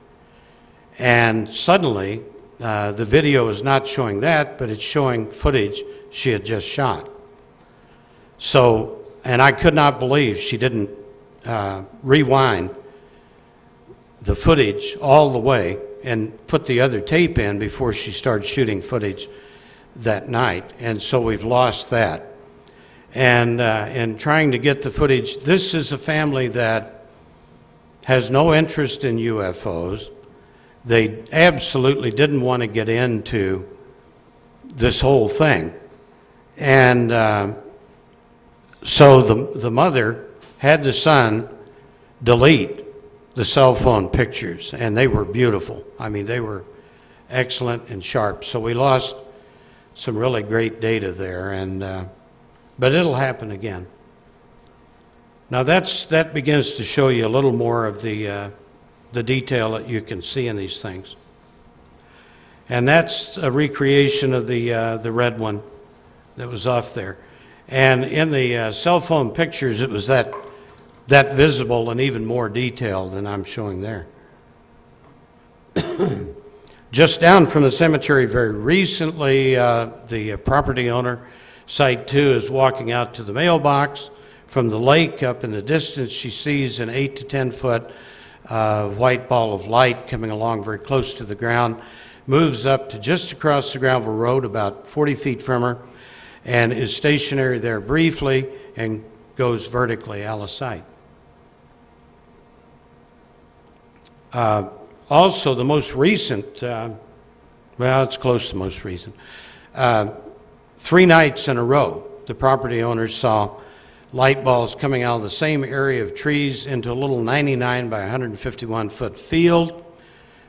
And suddenly, the video is not showing that, but it's showing footage she had just shot. So, and I could not believe she didn't rewind the footage all the way and put the other tape in before she started shooting footage that night. And so we've lost that. And in trying to get the footage, this is a family that has no interest in UFOs. They absolutely didn't want to get into this whole thing. And so the mother had the son delete the cell phone pictures, and they were beautiful. I mean, they were excellent and sharp. So we lost some really great data there, and but it'll happen again. Now that begins to show you a little more of the detail that you can see in these things. And that's a recreation of the red one that was off there. And in the cell phone pictures, it was that visible and even more detailed than I'm showing there. Just down from the cemetery very recently, the property owner, Site 2, is walking out to the mailbox. From the lake up in the distance, she sees an 8 to 10 foot white ball of light coming along very close to the ground, moves up to just across the gravel road about 40 feet from her, and is stationary there briefly and goes vertically out of sight. Also, the most recent, well, it's close to the most recent, 3 nights in a row, the property owners saw light balls coming out of the same area of trees into a little 99 by 151 foot field,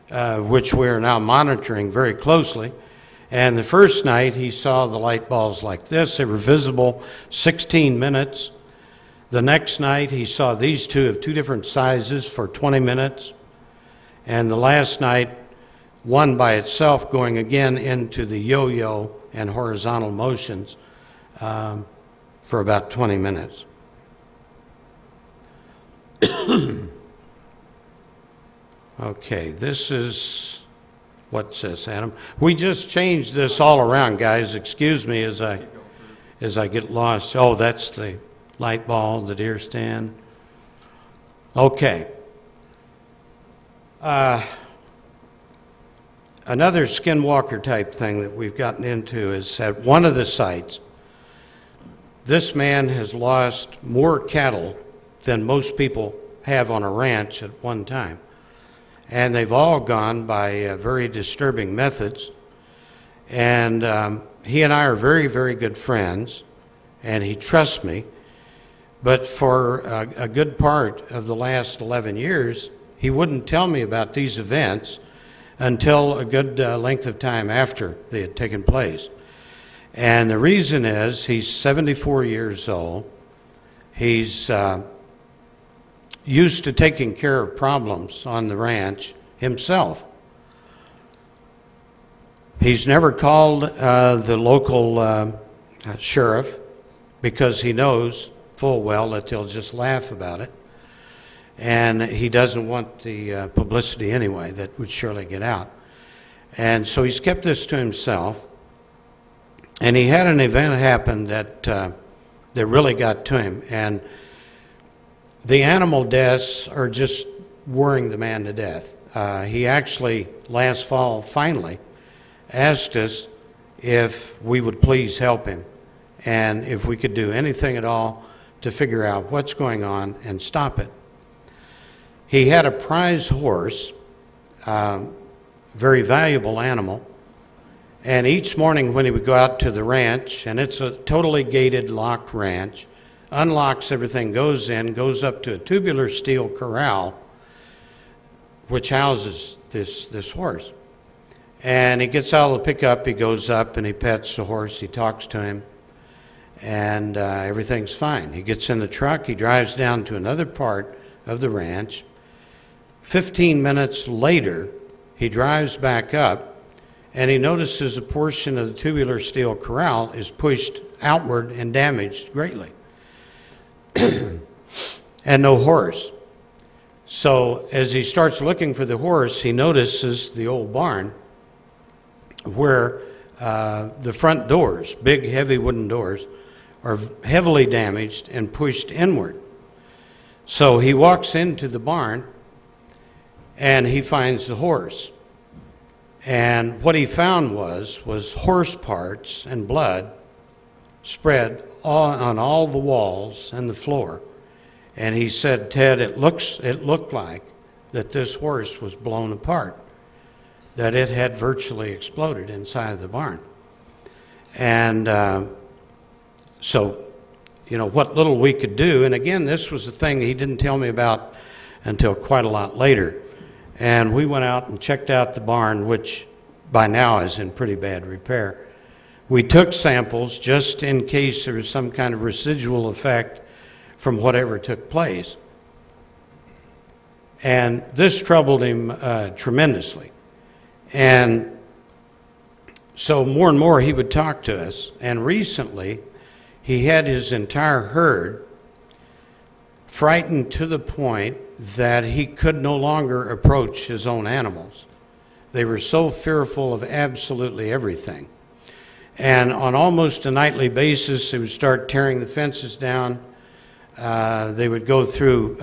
which we're now monitoring very closely. And the first night he saw the light balls like this. They were visible 16 minutes. The next night he saw these two of 2 different sizes for 20 minutes. And the last night, one by itself going again into the yo-yo and horizontal motions for about 20 minutes. Okay, this is, what's this, Adam? We just changed this all around, guys. Excuse me as I get lost. Oh, that's the light ball, the deer stand. Okay. Another skinwalker type thing that we've gotten into is at one of the sites, this man has lost more cattle than most people have on a ranch at one time. And they've all gone by very disturbing methods. And he and I are very, very good friends, and he trusts me. But for a good part of the last 11 years, he wouldn't tell me about these events until a good length of time after they had taken place. And the reason is he's 74 years old. He's used to taking care of problems on the ranch himself. He's never called the local sheriff because he knows full well that they'll just laugh about it. And he doesn't want the publicity anyway that would surely get out. And so he's kept this to himself. And he had an event happen that really got to him. And the animal deaths are just worrying the man to death. He actually, last fall, finally asked us if we would please help him and if we could do anything at all to figure out what's going on and stop it. He had a prize horse, very valuable animal, and each morning when he would go out to the ranch, and it's a totally gated, locked ranch, unlocks everything, goes in, goes up to a tubular steel corral, which houses this horse. And he gets out of the pickup, he goes up and he pets the horse, he talks to him, and everything's fine. He gets in the truck, he drives down to another part of the ranch. 15 minutes later, he drives back up, and he notices a portion of the tubular steel corral is pushed outward and damaged greatly. And no horse. So as he starts looking for the horse, he notices the old barn where the front doors, big heavy wooden doors, are heavily damaged and pushed inward. So he walks into the barn and he finds the horse. And what he found was horse parts and blood spread on all the walls and the floor. And he said, Ted, it looked like that this horse was blown apart, that it had virtually exploded inside of the barn. And so, you know, what little we could do, and again, this was a thing he didn't tell me about until quite a lot later. And we went out and checked out the barn, which by now is in pretty bad repair. We took samples just in case there was some kind of residual effect from whatever took place. And this troubled him tremendously. And so more and more he would talk to us. And recently he had his entire herd frightened to the point that he could no longer approach his own animals. They were so fearful of absolutely everything. And on almost a nightly basis, they would start tearing the fences down. They would go through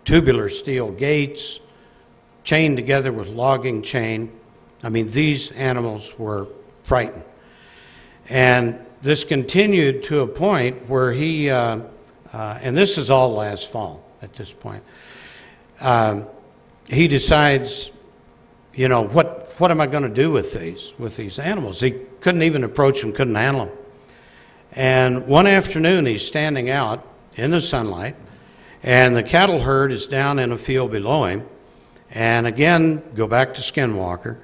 tubular steel gates, chained together with logging chain. I mean, these animals were frightened. And this continued to a point where he, and this is all last fall at this point, he decides, what am I going to do with these animals? He couldn't even approach them, couldn't handle them. And one afternoon, he's standing out in the sunlight, and the cattle herd is down in a field below him. And again, go back to Skinwalker.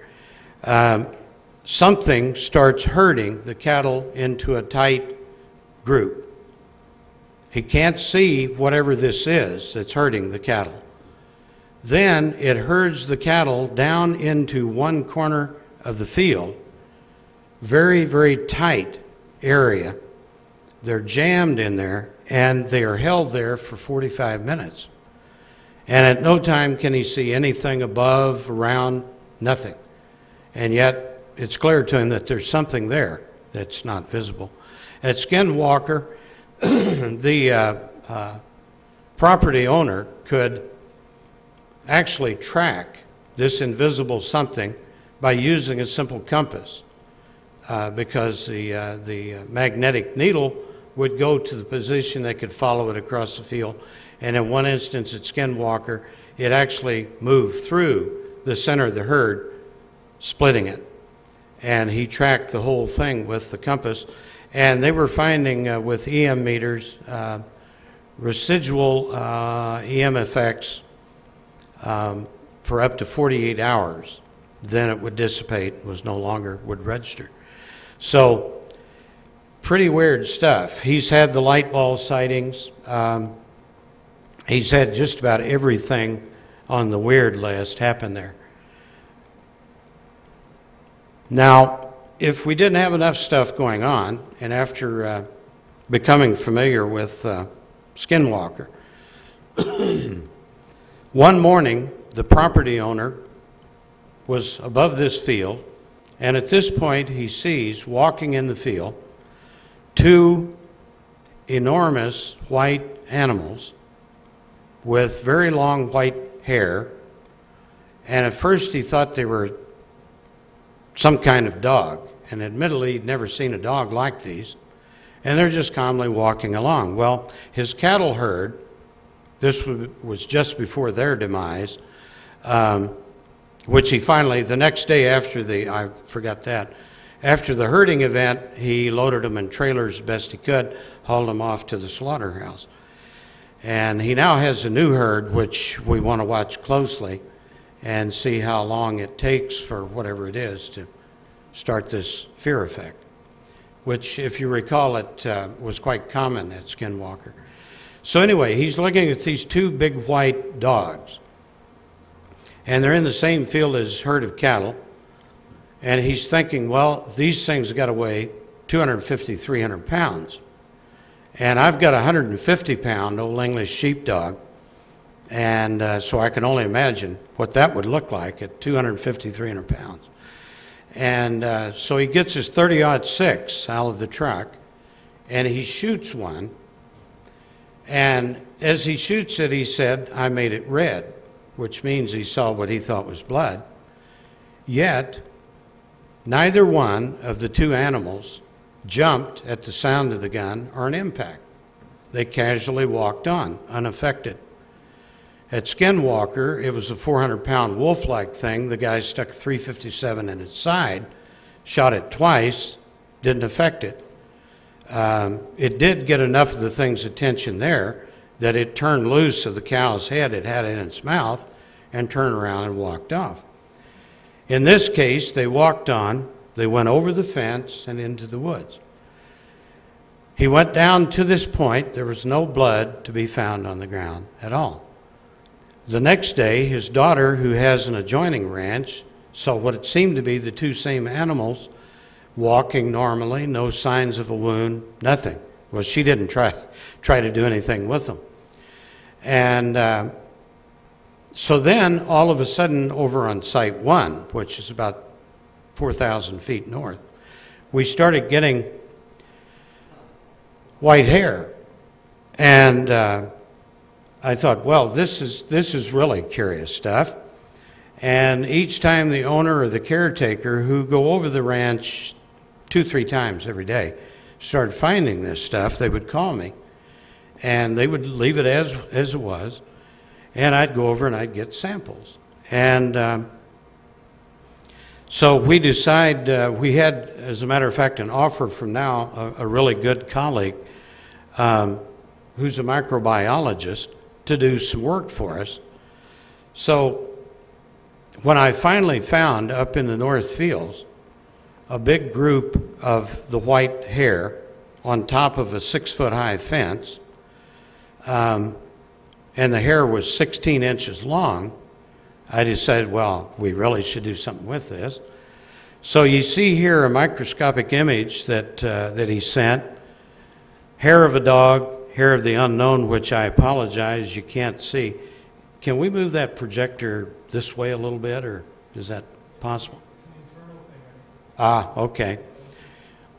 Something starts herding the cattle into a tight group. He can't see whatever this is that's herding the cattle. Then it herds the cattle down into one corner of the field, very, very tight area. They're jammed in there, and they are held there for 45 minutes. And at no time can he see anything above, around, nothing. And yet, it's clear to him that there's something there that's not visible. At Skinwalker, the property owner could actually track this invisible something by using a simple compass, because the magnetic needle would go to the position they could follow it across the field. And in one instance at Skinwalker, it actually moved through the center of the herd, splitting it. And he tracked the whole thing with the compass. And they were finding with EM meters residual EM effects for up to 48 hours. Then it would dissipate, was no longer would register. So pretty weird stuff. He's had the light ball sightings. He's had just about everything on the weird list happen there. Now, if we didn't have enough stuff going on, and after becoming familiar with Skinwalker, one morning the property owner was above this field, and at this point he sees, walking in the field, two enormous white animals with very long white hair. And at first he thought they were some kind of dog, and admittedly he'd never seen a dog like these, and they're just calmly walking along. Well, his cattle herd, this was just before their demise, which he finally, the next day after after the herding event, he loaded them in trailers as best he could, hauled them off to the slaughterhouse. And he now has a new herd, which we want to watch closely and see how long it takes for whatever it is to start this fear effect, which, if you recall, it was quite common at Skinwalker. So anyway, he's looking at these two big white dogs, and they're in the same field as a herd of cattle, and he's thinking, well, these things have got to weigh 250, 300 pounds. And I've got a 150-pound old English sheepdog, and so I can only imagine what that would look like at 250, 300 pounds. And so he gets his 30-06 out of the truck, and he shoots one. And as he shoots it, he said, "I made it red," which means he saw what he thought was blood. Yet, neither one of the two animals jumped at the sound of the gun or an impact. They casually walked on, unaffected. At Skinwalker, it was a 400-pound wolf-like thing. The guy stuck a .357 in its side, shot it twice, didn't affect it. It did get enough of the thing's attention there that it turned loose of the cow's head it had in its mouth and turned around and walked off. In this case, they walked on. They went over the fence and into the woods. He went down to this point. There was no blood to be found on the ground at all. The next day, his daughter, who has an adjoining ranch, saw what it seemed to be the two same animals walking normally, no signs of a wound, nothing. Well, she didn't try to do anything with them. And so then, all of a sudden, over on Site 1, which is about 4,000 feet north, we started getting white hair. And I thought, well, this is really curious stuff. And each time the owner or the caretaker, who go over the ranch 2-3 times every day, started finding this stuff, they would call me. And they would leave it as it was. And I'd go over and I'd get samples. And So we decide, we had, as a matter of fact, an offer from now a really good colleague who's a microbiologist to do some work for us. So when I finally found up in the North Fields a big group of the white hair on top of a 6-foot-high fence, and the hair was 16 inches long, I decided, well, we really should do something with this. So you see here a microscopic image that he sent. Hair of a dog, hair of the unknown, which I apologize, you can't see. Can we move that projector this way a little bit, or is that possible? Ah, okay.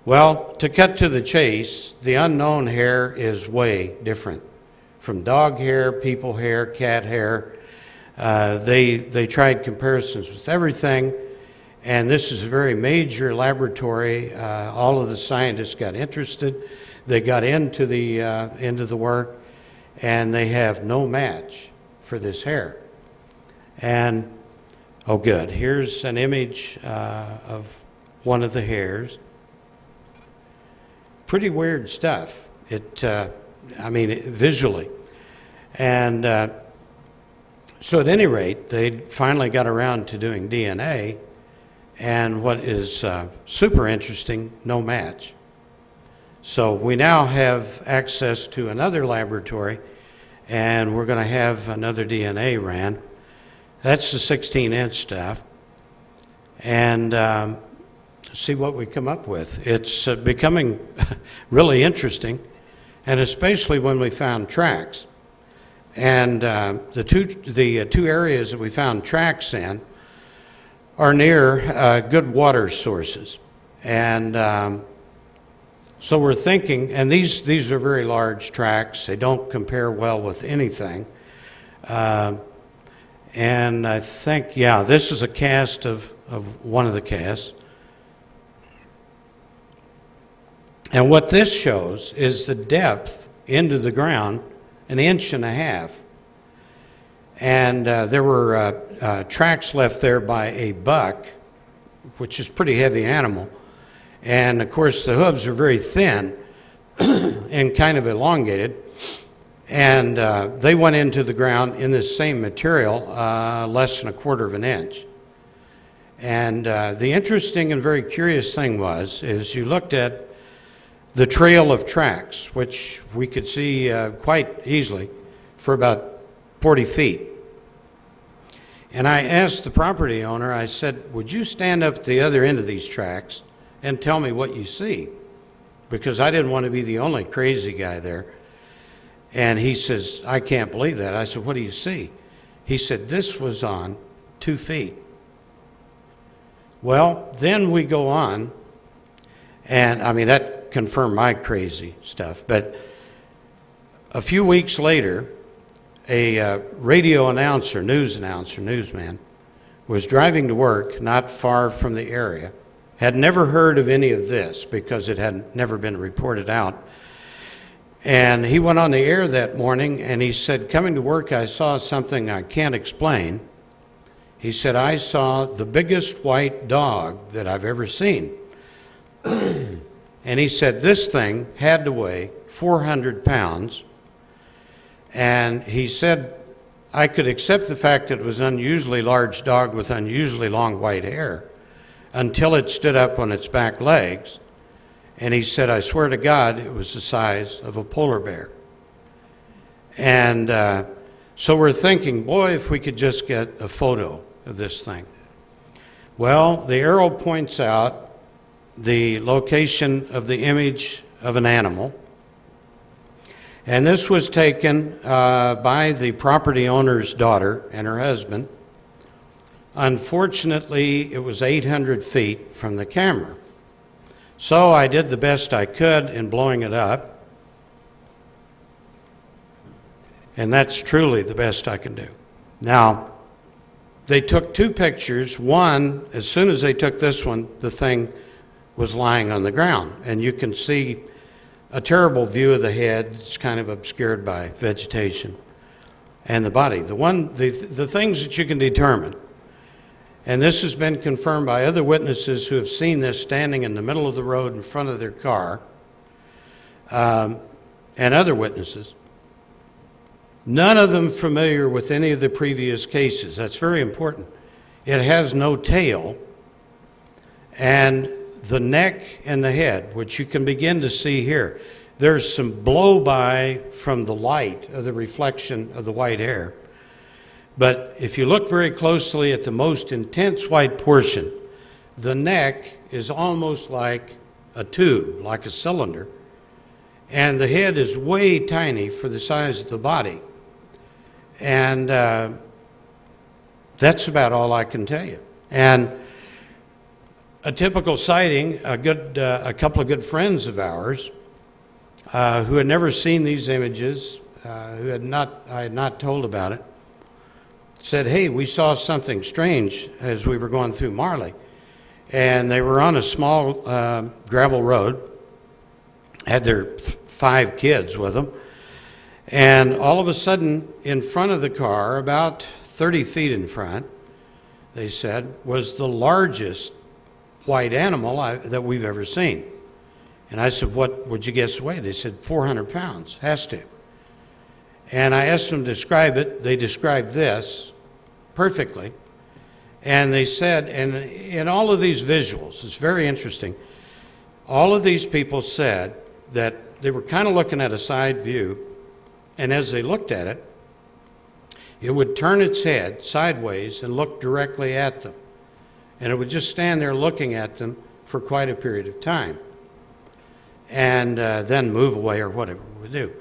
Well, to cut to the chase, the unknown hair is way different from dog hair, people hair, cat hair. They tried comparisons with everything, and this is a very major laboratory. All of the scientists got interested. They got into the work, and they have no match for this hair. And oh, good. Here's an image of one of the hairs. Pretty weird stuff. I mean, visually. And so at any rate, they finally got around to doing DNA, and what is super interesting, no match. So we now have access to another laboratory, and we're going to have another DNA ran. That's the 16-inch stuff. And see what we come up with. It's becoming really interesting, and especially when we found tracks. And the two areas that we found tracks in are near good water sources. And so we're thinking, and these are very large tracks. They don't compare well with anything. And I think, yeah, this is a cast of one of the casts. And what this shows is the depth into the ground, 1.5 inches. And there were tracks left there by a buck, which is a pretty heavy animal. And of course the hooves are very thin and kind of elongated. And they went into the ground in this same material, less than 1/4 inch. And the interesting and very curious thing is you looked at the trail of tracks, which we could see quite easily for about 40 feet. And I asked the property owner, I said, would you stand up at the other end of these tracks and tell me what you see? Because I didn't want to be the only crazy guy there. And he says, I can't believe that. I said, what do you see? He said, this was on 2 feet. Well, then we go on, and I mean, that confirm my crazy stuff. But a few weeks later, a radio announcer, newsman, was driving to work not far from the area, had never heard of any of this because it had never been reported out. And he went on the air that morning and he said, coming to work, I saw something I can't explain. He said, I saw the biggest white dog that I've ever seen. And he said this thing had to weigh 400 pounds. And he said, I could accept the fact that it was an unusually large dog with unusually long white hair until it stood up on its back legs. And he said, I swear to God, it was the size of a polar bear. And so we're thinking, boy, if we could just get a photo of this thing. Well, the arrow points out the location of the image of an animal. And this was taken by the property owner's daughter and her husband. Unfortunately, it was 800 feet from the camera. So I did the best I could in blowing it up. And that's truly the best I can do. Now, they took 2 pictures. One, as soon as they took this one, the thing was lying on the ground. And you can see a terrible view of the head. It's kind of obscured by vegetation. And the body. The things that you can determine And this has been confirmed by other witnesses who have seen this standing in the middle of the road in front of their car, and other witnesses. None of them familiar with any of the previous cases. That's very important. It has no tail, and the neck and the head, which you can begin to see here. There's some blow-by from the light of the reflection of the white hair. But if you look very closely at the most intense white portion, the neck is almost like a tube, like a cylinder, and the head is way tiny for the size of the body. And that's about all I can tell you. And a typical sighting, a couple of good friends of ours who had never seen these images, I had not told about it, said, hey, we saw something strange as we were going through Marley. And they were on a small gravel road, had their 5 kids with them, and all of a sudden, in front of the car, about 30 feet in front, they said, was the largest white animal that we've ever seen. And I said, what would you guess the weight? They said, 400 pounds, has to. And I asked them to describe it. They described this perfectly. And they said, and in all of these visuals, it's very interesting, all of these people said that they were kind of looking at a side view, and as they looked at it, it would turn its head sideways and look directly at them. And it would just stand there looking at them for quite a period of time, and then move away or whatever it would do.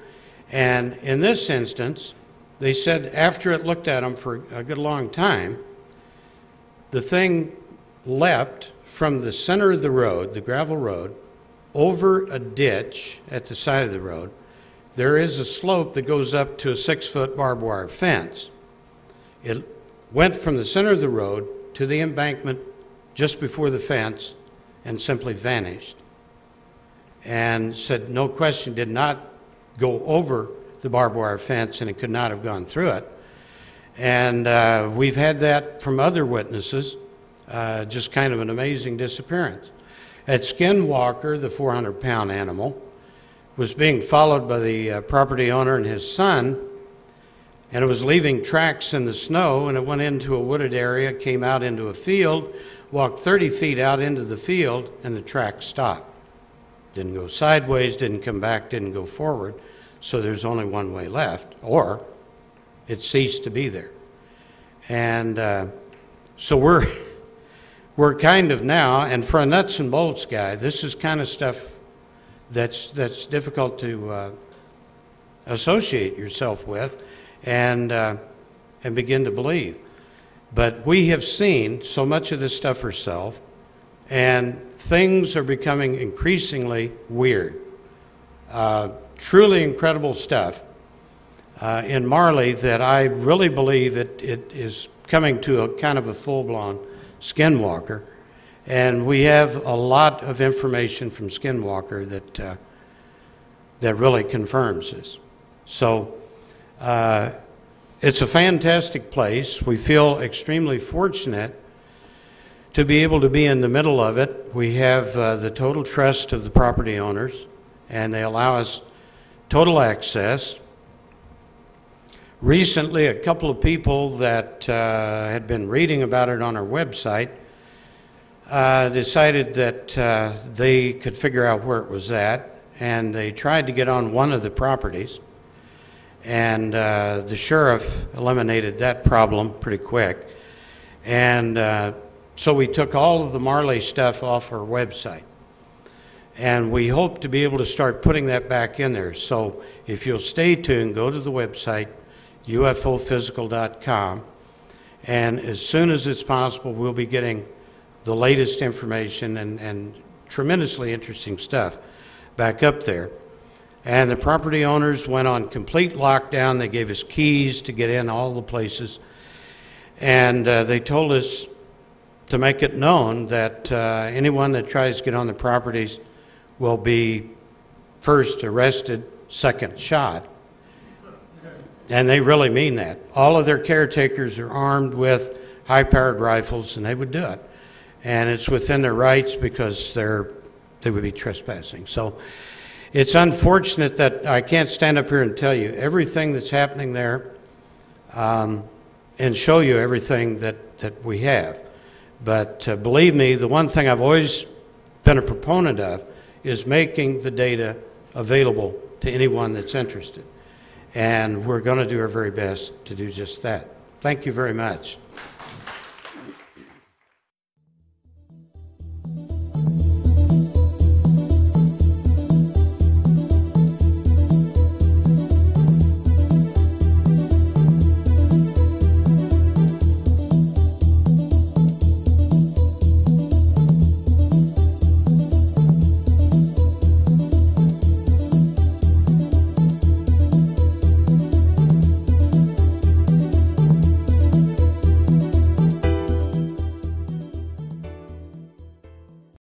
And in this instance, they said after it looked at them for a good long time, the thing leapt from the center of the road, the gravel road, over a ditch at the side of the road. There is a slope that goes up to a 6-foot barbed wire fence. It went from the center of the road to the embankment just before the fence and simply vanished. And said, no question, did not go over the barbed wire fence, and it could not have gone through it. And we've had that from other witnesses, just kind of an amazing disappearance. At Skinwalker, the 400-pound animal was being followed by the property owner and his son, and it was leaving tracks in the snow, and it went into a wooded area, came out into a field, walked 30 feet out into the field, and the track stopped. Didn't go sideways, didn't come back, didn't go forward, so there's only one way left, or it ceased to be there. And so we're kind of now, and for a nuts and bolts guy, this is kind of stuff that's difficult to associate yourself with and begin to believe. But we have seen so much of this stuff ourselves, and things are becoming increasingly weird. Truly incredible stuff in Marley that I really believe it is coming to a kind of a full-blown Skinwalker. And we have a lot of information from Skinwalker that really confirms this. So it's a fantastic place. We feel extremely fortunate to be able to be in the middle of it. We have the total trust of the property owners, and they allow us total access. Recently, a couple of people that had been reading about it on our website decided that they could figure out where it was at, and they tried to get on one of the properties, and the sheriff eliminated that problem pretty quick. And so we took all of the Marley stuff off our website, and we hope to be able to start putting that back in there. So if you'll stay tuned, go to the website, ufophysical.com, and as soon as it's possible, we'll be getting the latest information and tremendously interesting stuff back up there. And the property owners went on complete lockdown. They gave us keys to get in all the places, and they told us to make it known that anyone that tries to get on the properties will be first arrested, second shot. And they really mean that. All of their caretakers are armed with high-powered rifles, and they would do it. And it's within their rights because they would be trespassing. So it's unfortunate that I can't stand up here and tell you everything that's happening there and show you everything that we have. But believe me, the one thing I've always been a proponent of is making the data available to anyone that's interested. And we're going to do our very best to do just that. Thank you very much.